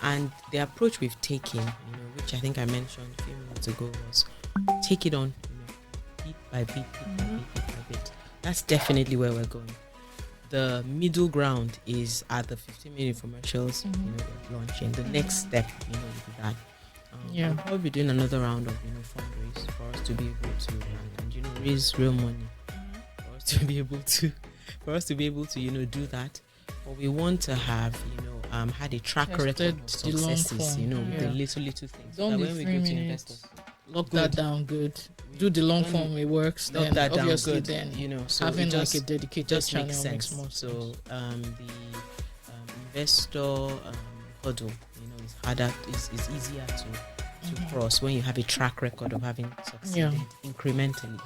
And the approach we've taken, which I think I mentioned a few minutes ago, was take it on, bit by bit, bit by bit. That's definitely where we're going. The middle ground is at the 15-minute infomercials, we're launching. The next step, will be that. We'll probably be doing another round of, fundraise for us to be able to and raise real money for us to be able to do that. But we want to have, had a track record of Tested the long successes, form. with the little things. Don't That be when we 3 go to minutes. investors, Lock that down good. Do the long form, it works. knock Then that down obviously good, then so having it like a dedicated just channel makes sense. more So the investor hurdle, is harder. Is easier to cross when you have a track record of having succeeded incrementally.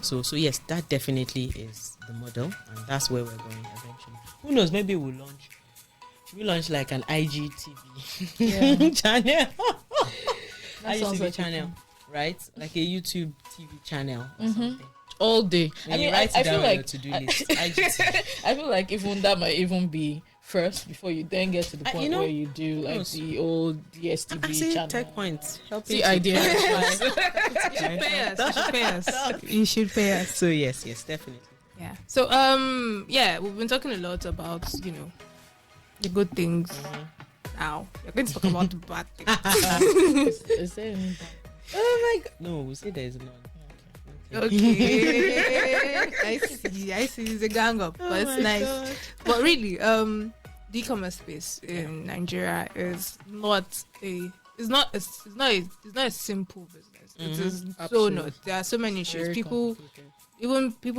So yes, that definitely is the model, and that's where we're going eventually. Who knows? Maybe we'll launch. We launch like an IGTV channel. That sounds IGTV like channel, right? Like a YouTube TV channel or something. all day. When you write it down feel on your like to-do list. IGTV. I feel like even that might even be first before you then get to the point where you do like knows? the old DSTV I see channel. Techpoint helping. The idea. You should pay us. So yes, definitely. Yeah. So we've been talking a lot about the good things. Now we're going to talk about the bad things. Is there any Oh my god! No, we say there is none. Okay. I see. It's a gang up, but it's nice. God. But really, the e-commerce space in Nigeria is not a it's not a simple business. It is so Absolutely. not. There are so many issues. Very People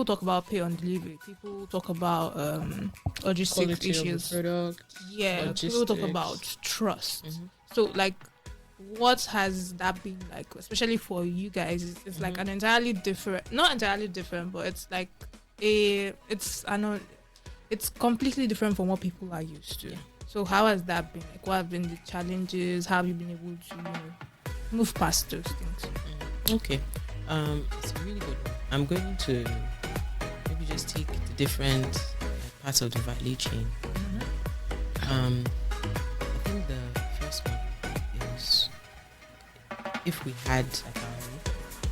talk about pay on delivery. People talk about logistics quality issues. of the product. Yeah, people talk logistics. about trust. So like, what has that been like, especially for you guys? It's like an entirely different, not entirely different, but it's like it's completely different from what people are used to. Yeah. So how has that been? Like, what have been the challenges? How have you been able to move past those things? Okay. It's a really good one. I'm going to maybe just take the different parts of the value chain. I think the first one is, if we had like our own,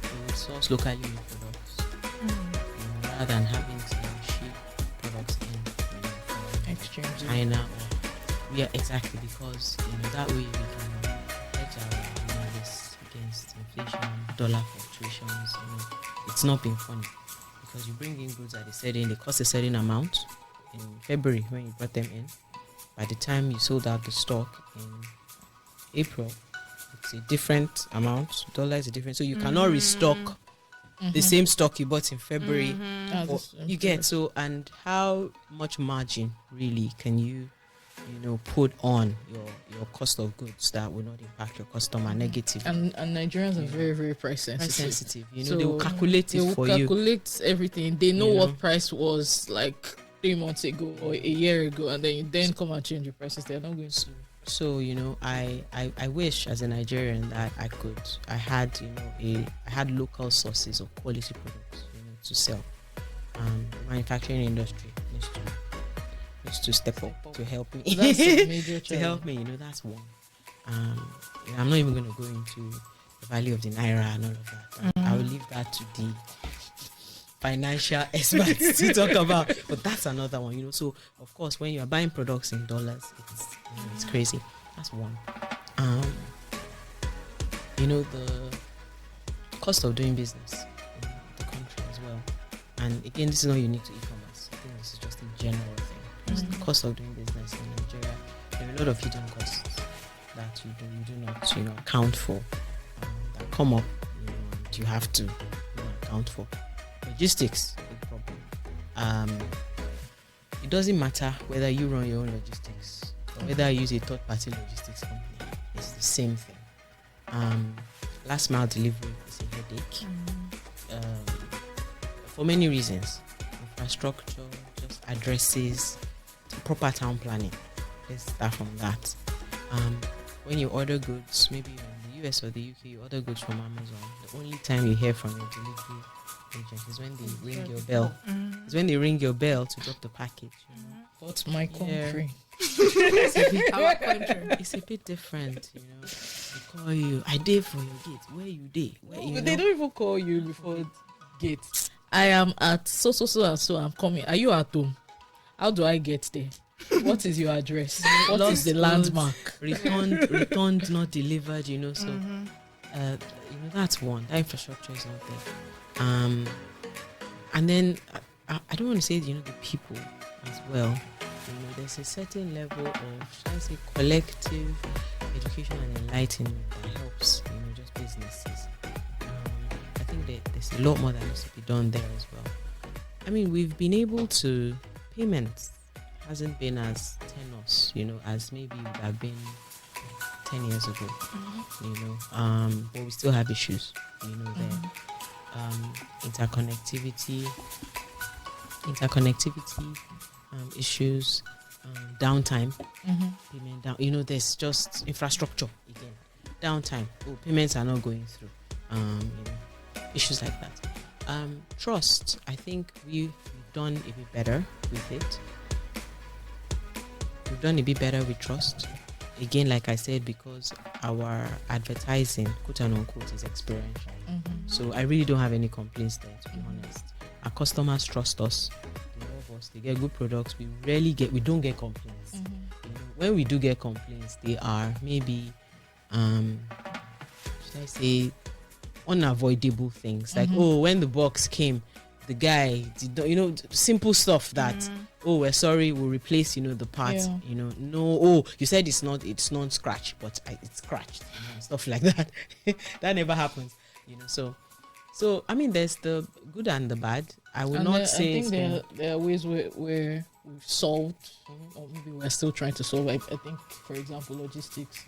we would source locally made products rather than having to ship products in Exchange. China or exactly, because that way we can hedge our risk against inflation, dollar fluctuations. It's not been funny because you bring in goods at they cost a certain amount in February when you brought them in. By the time you sold out the stock in April, it's a different amount. Dollar is a different, so you cannot restock the same stock you bought in February. You get so, and how much margin really can you put on your cost of goods that will not impact your customer negatively? And Nigerians are very, very price sensitive. So they will calculate it for you. They will calculate everything. They know what price was like 3 months ago or a year ago, and then you come and change your prices. They're not going to. So I wish as a Nigerian that I had local sources of quality products to sell. The manufacturing industry needs to step up to help me. That's a major to help me. That's one. I'm not even going to go into the value of the naira and all of that. I will leave that to the financial experts to talk about. But that's another one. So of course, when you are buying products in dollars, it's crazy. That's one. The cost of doing business in the country as well. And again, this is not unique to e-commerce. I think this is just a general thing. Just the cost of doing business in Nigeria. There are a lot of hidden costs that you do not account for, that come up, and you have to account for. Logistics, big problem. It doesn't matter whether you run your own logistics or whether you use a third-party logistics company. It's the same thing. Last mile delivery is a headache. For many reasons: infrastructure, just addresses, proper town planning. Let's start from that. When you order goods, maybe in the US or the UK, you order goods from Amazon. The only time you hear from your delivery agent is when they ring your bell. It's when they ring your bell to drop the package. What's my country? Our country. It's a bit different, They call you. I did for your gate. Where you did? They don't even call you before gate. I am at so and so. I'm coming. Are you at home? How do I get there? What is your address? What is the landmark? Returned, not delivered. So that's one. That infrastructure is not there. And then I don't want to say the people as well. There's a certain level of, should I say, collective education and enlightenment that helps just businesses. I think that there's a lot more that needs to be done there as well. We've been able to, payments hasn't been as tenuous, as maybe it would have been 10 years ago. But we still have issues, there. Interconnectivity issues, downtime, payment down. There's just infrastructure again, downtime. Payments are not going through. Issues like that. Trust. I think we've done a bit better with it. We've done a bit better with trust. Again, like I said, because our advertising, quote and unquote, is experiential. So I really don't have any complaints there, to be honest. Our customers trust us. They love us. They get good products. We don't get complaints. When we do get complaints, they are maybe, should I say, unavoidable things. Like, when the box came, the guy did, simple stuff that oh, we're sorry, we'll replace, the parts, Yeah. no, oh, you said it's not scratched, but it's scratched, stuff like that. That never happens, so I mean, there's the good and the bad. I would not say I think there are ways where we've solved, or maybe we're still trying to solve. I think, for example, logistics.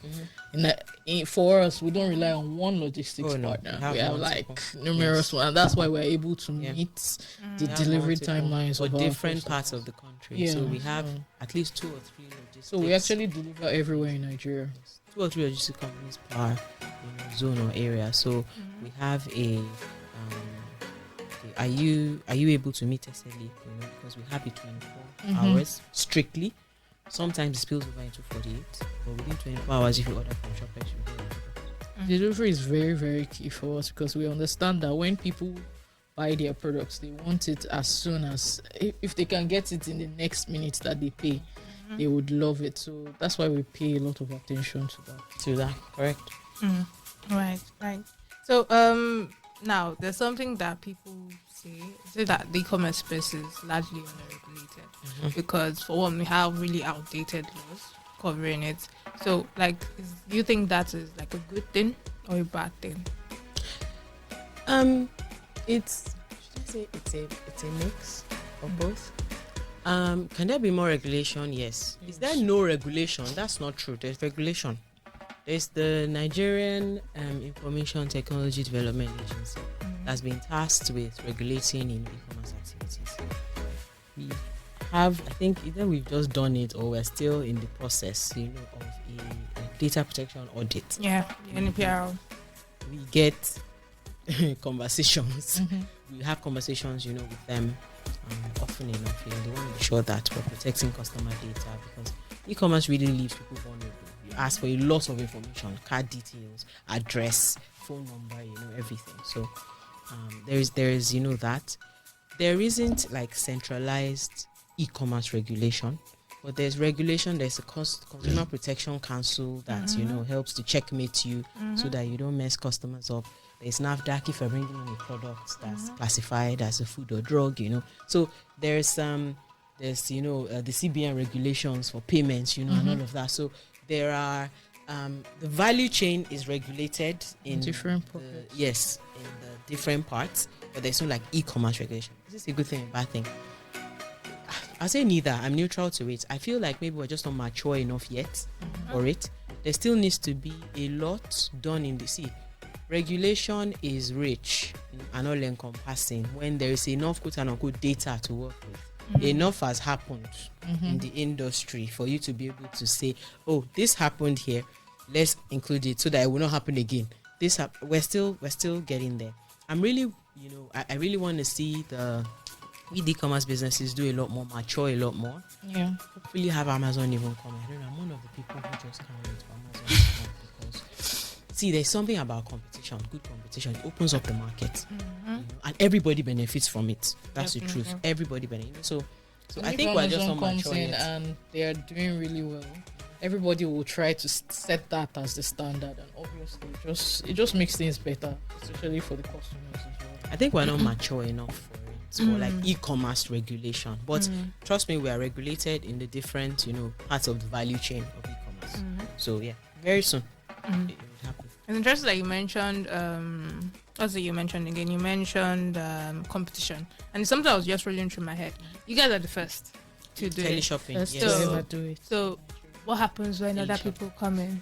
For us, we don't rely on one logistics partner. We have like numerous ones, and that's why we're able to meet the delivery timelines for of different parts of the country. Yeah. So we have at least 2 or 3 logistics. So we actually deliver everywhere in Nigeria. 2 or 3 logistics companies per zone or area. So we have a. Are you able to meet SLA? Because we have it 24 hours strictly. Sometimes it spills over into 48, but within 24 hours, if you order from ShopEx, you get it. Delivery is very, very key for us because we understand that when people buy their products, they want it as soon as, if they can get it in the next minute that they pay, they would love it. So that's why we pay a lot of attention to that. Correct. Right. So now there's something that people say that the e-commerce space is largely unregulated because, for one, we have really outdated laws covering it. So, do you think that is like a good thing or a bad thing? It's a mix of both. Can there be more regulation? Yes. Is there no regulation? That's not true. There's regulation. There's the Nigerian Information Technology Development Agency that's been tasked with regulating in e-commerce activities. We have, I think, either we've just done it or we're still in the process, of a data protection audit. Yeah, the NPR. We get conversations. We have conversations, with them often enough. They want to be sure that we're protecting customer data because e-commerce really leaves people vulnerable. You ask for a lot of information, card details, address, phone number, everything. So there is that. There isn't like centralized e-commerce regulation, but there's regulation. There's a Consumer Protection Council that helps to checkmate you so that you don't mess customers up. There's NAFDAC if you're bringing in a product that's classified as a food or drug. So there's the CBN regulations for payments, and all of that. So there are the value chain is regulated in different pockets. Yes, in the different parts, but there's no like e-commerce regulation. Is this a good thing or a bad thing? I say neither. I'm neutral to it. I feel like maybe we're just not mature enough yet for it. There still needs to be a lot done in the regulation is rich and all encompassing when there is enough quote unquote data to work with. Enough has happened in the industry for you to be able to say, oh, this happened here, let's include it so that it will not happen again. We're still getting there. I'm really, I really want to see the e-commerce businesses do a lot more, mature a lot more. Yeah. Hopefully have Amazon even come. I don't know, I'm one of the people who just can't wait for Amazon to come because there's something about competition, good competition. It opens up the market, and everybody benefits from it. That's the truth. Yep. Everybody benefits. So And I think we're just not comes mature in yet. and they are doing really well. Everybody will try to set that as the standard, and obviously, it just makes things better, especially for the customers as well. I think we're not mature enough for it, for like e-commerce regulation. But trust me, we are regulated in the different, parts of the value chain of e-commerce. So yeah, very soon it will happen. It's interesting that you mentioned what's it you mentioned again? You mentioned competition, and it's something that was just rolling through my head. You guys are the first to do it. Teleshopping, First yes. to So- ever do it. So what happens when other Teleshopping. people come in?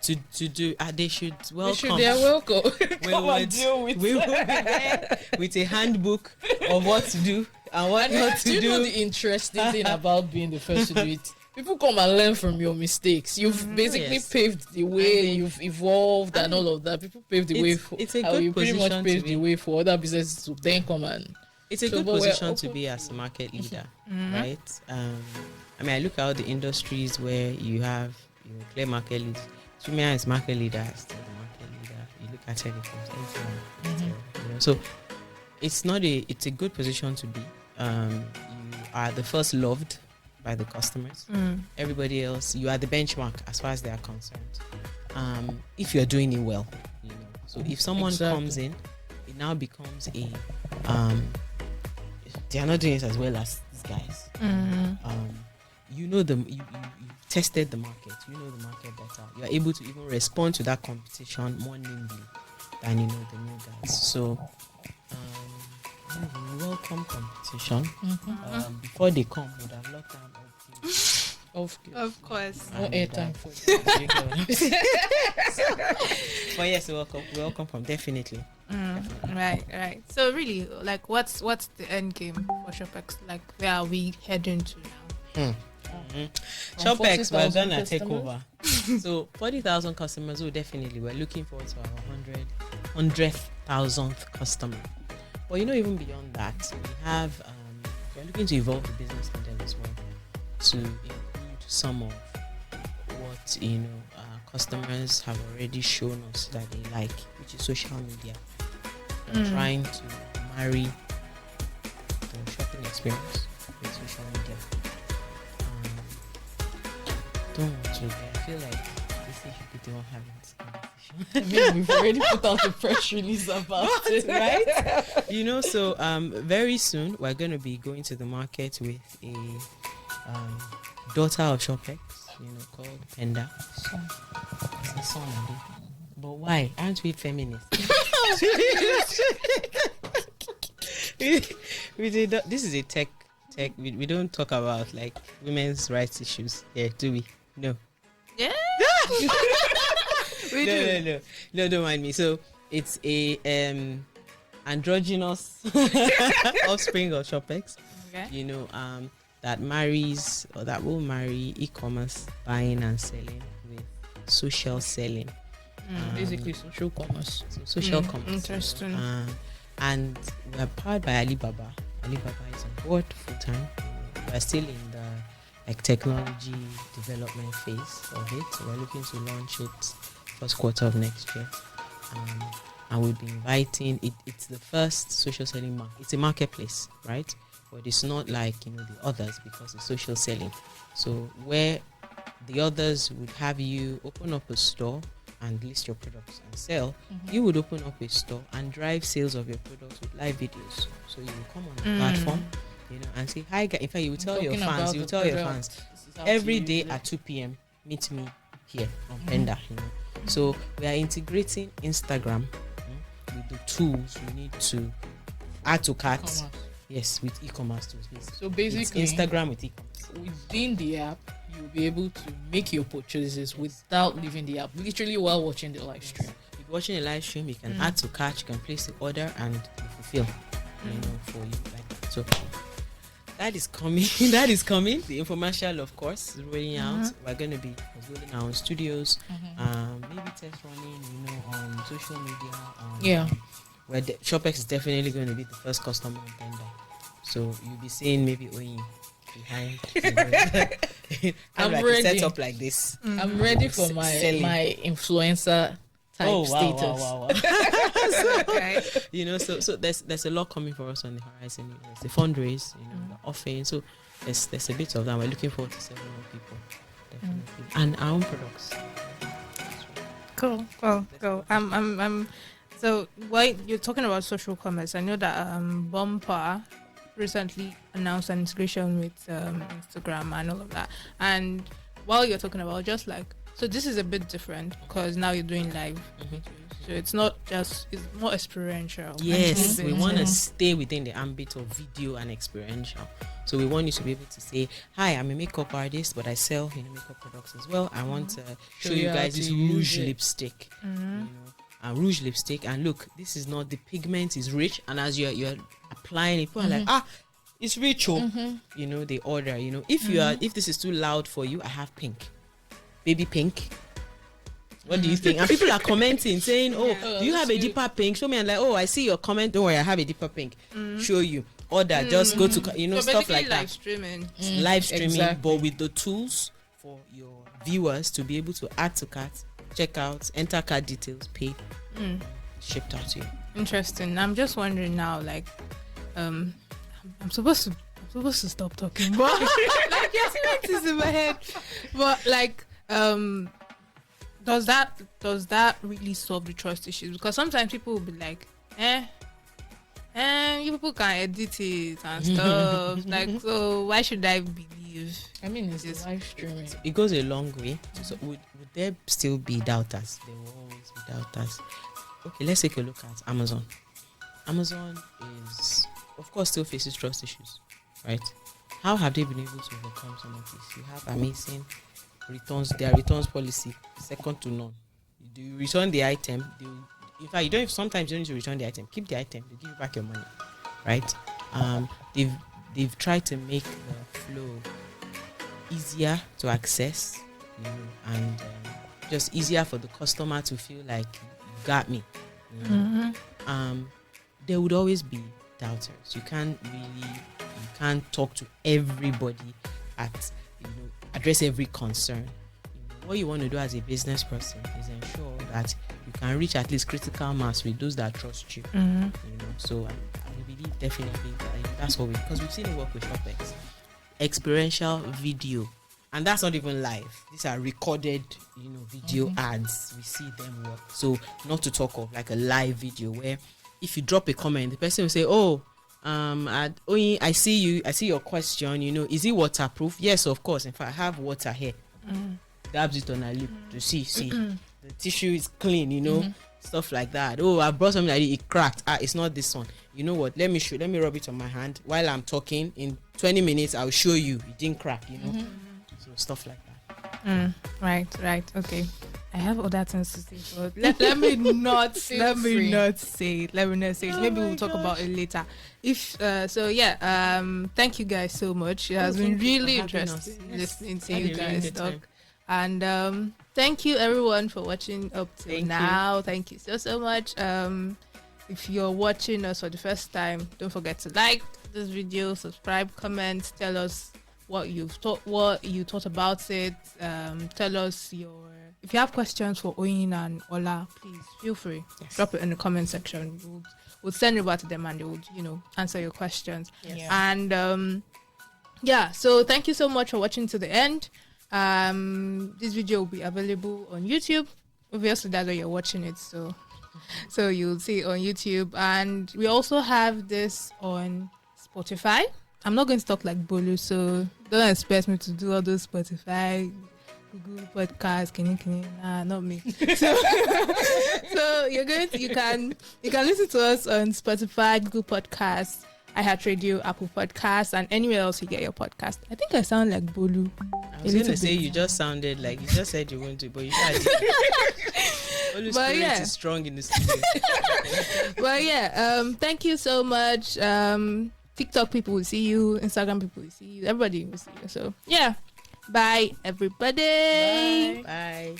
To do, they should welcome. They are welcome. We would be there with a handbook of what to do and what not to Do you know do. the interesting thing about being the first to do it? People come and learn from your mistakes. You've basically Yes. paved the way, I mean, you've evolved and all of that. People paved the way for it's a how good you pretty much position to paved the be. way for other businesses to then come and It's a So, good but we're position to open be as a market leader, right? I mean, I look at the industries where you have clear market leaders. Jumia is market leader, still the market leader. You look at telecoms, so it's a good position to be. You are the first loved by the customers. Everybody else, you are the benchmark as far as they are concerned. If you're doing it well, So if someone comes in, it now becomes a they are not doing it as well as these guys. You know you tested the market. You know the market better. You are able to even respond to that competition more nimbly than the new guys. So we welcome competition. Before they come, we would have locked down all things. Of course. No airtime for But yes, welcome from definitely. Right. So really, like, what's the end game for ShopEx? Like, where are we heading to now? ShopEx, we're gonna take over. So 40,000 customers. We're looking forward to our 100,000th customer. But even beyond that, we're looking to evolve the business model as well to include some of what customers have already shown us that they like, which is social media. We're trying to marry the shopping experience with social media. Don't want to. I feel like this should be the one having this conversation. We've already put out a press release about it, right? So very soon we're going to be going to the market with a daughter of ShopEx, called Penda. It's a son, but why aren't we feminists? This is a tech. We don't talk about like women's rights issues here, do we? No. Yeah. No, don't mind me. So it's a androgynous offspring of ShopEx. Okay. That marries or that will marry e-commerce buying and selling with social selling. Basically social commerce. So social commerce. Interesting. And we're powered by Alibaba. Alibaba is on board full time. We're still in the technology development phase of it. So we're looking to launch it first quarter of next year. And we'll be inviting it's the first social selling market. It's a marketplace, right? But it's not like the others because it's social selling. So where the others would have you open up a store and list your products and sell, you would open up a store and drive sales of your products with live videos. So you will come on the platform, and say, hi guys. In fact, you will tell your fans, every day at 2 p.m, meet me here on Penda. So we are integrating Instagram with the tools we need to add to carts. Yes, with e-commerce tools. So basically, it's Instagram with e-commerce. Within the app, you'll be able to make your purchases without leaving the app, literally while watching the live stream. If you're watching a live stream, you can add to cart, you can place the order, and you fulfill, for you like that. So that is coming. The infomercial, of course, is rolling out. We're going to be rolling out on studios, maybe test running, on social media. Where the ShopEx is definitely going to be the first customer on Penda. So you'll be seeing maybe Oyin behind. I'm ready. Set up like this. I'm ready for my influencer type status. Wow. So, so there's a lot coming for us on the horizon. There's the fundraise, the offering. So there's a bit of that. We're looking forward to several more people, definitely, and our own products. Cool. I'm. So while you're talking about social commerce, I know that Bumper recently announced an integration with Instagram and all of that. And while you're talking about so this is a bit different because now you're doing live. So it's not it's more experiential. Yes, we want to stay within the ambit of video and experiential. So we want you to be able to say, hi, I'm a makeup artist, but I sell makeup products as well. I want to show you guys this rouge lipstick. Rouge lipstick, and look, this is not, the pigment is rich, and as you're applying it, people are like, it's rich. They order. If this is too loud for you, I have pink, baby pink. What do you think? And people are commenting saying, do you have a deeper pink? Show me. And like, I see your comment, don't worry, I have a deeper pink. Show you, order, just go to so stuff like that. Live streaming, exactly. But with the tools for your viewers to be able to add to cart, check out, enter card details, pay, shipped out to you. Interesting. I'm just wondering now, I'm supposed to stop talking, but yes, is in my head. But does that really solve the trust issues? Because sometimes people will be like, And you people can edit it and stuff. Like, so why should I believe? I mean, it's just live streaming. It goes a long way. So would there still be doubters? There will always be doubters. Okay, let's take a look at Amazon. Amazon is, of course, still faces trust issues, right? How have they been able to overcome some of this? You have amazing returns. Their returns policy, second to none. Do you return the item? In fact, you don't. Sometimes you don't need to return the item. Keep the item. They give you back your money, right? They've tried to make the flow easier to access, and just easier for the customer to feel like you got me. There would always be doubters. You can't talk to everybody address every concern. What you want to do as a business person is ensure that you can reach at least critical mass with those that trust you. So I believe definitely that's what because we've seen it work with ShopEx. Experiential video, and that's not even live. These are recorded, video ads. We see them work. So not to talk of like a live video where if you drop a comment, the person will say, Oyin, I see your question, is it waterproof? Yes, of course. In fact, I have water here. Dabs it on her lip to see the tissue is clean, stuff like that. Oh, I brought something like it cracked. It's not this one. You know what? Let me rub it on my hand while I'm talking. In 20 minutes, I'll show you it didn't crack. So stuff like that. Right. Okay. I have other things to say, but let me not say it. Maybe we'll talk about it later. Thank you guys so much. It has been really interesting listening to you guys talk. And thank you everyone for watching up to now. Thank you so much. If you're watching us for the first time, don't forget to like this video, subscribe, comment, tell us what you thought about it. Tell us if you have questions for Oyin and Ola, please feel free. Yes. Drop it in the comment section. We'll send it over to them and they would, answer your questions. Yes. Yeah. And so thank you so much for watching to the end. This video will be available on YouTube. Obviously, that's where you're watching it, so you'll see it on YouTube. And we also have this on Spotify. I'm not going to talk like Bolu, so don't expect me to do all those Spotify, Google Podcasts, not me. So you can listen to us on Spotify, Google Podcasts, iHeartRadio, Apple Podcasts, and anywhere else you get your podcast. I think I sound like Bolu. I was going to say you just sounded like you just said you want to, but you tried. Bolu's spirit is strong in the studio. But thank you so much. TikTok people will see you. Instagram people will see you. Everybody will see you. So bye everybody. Bye.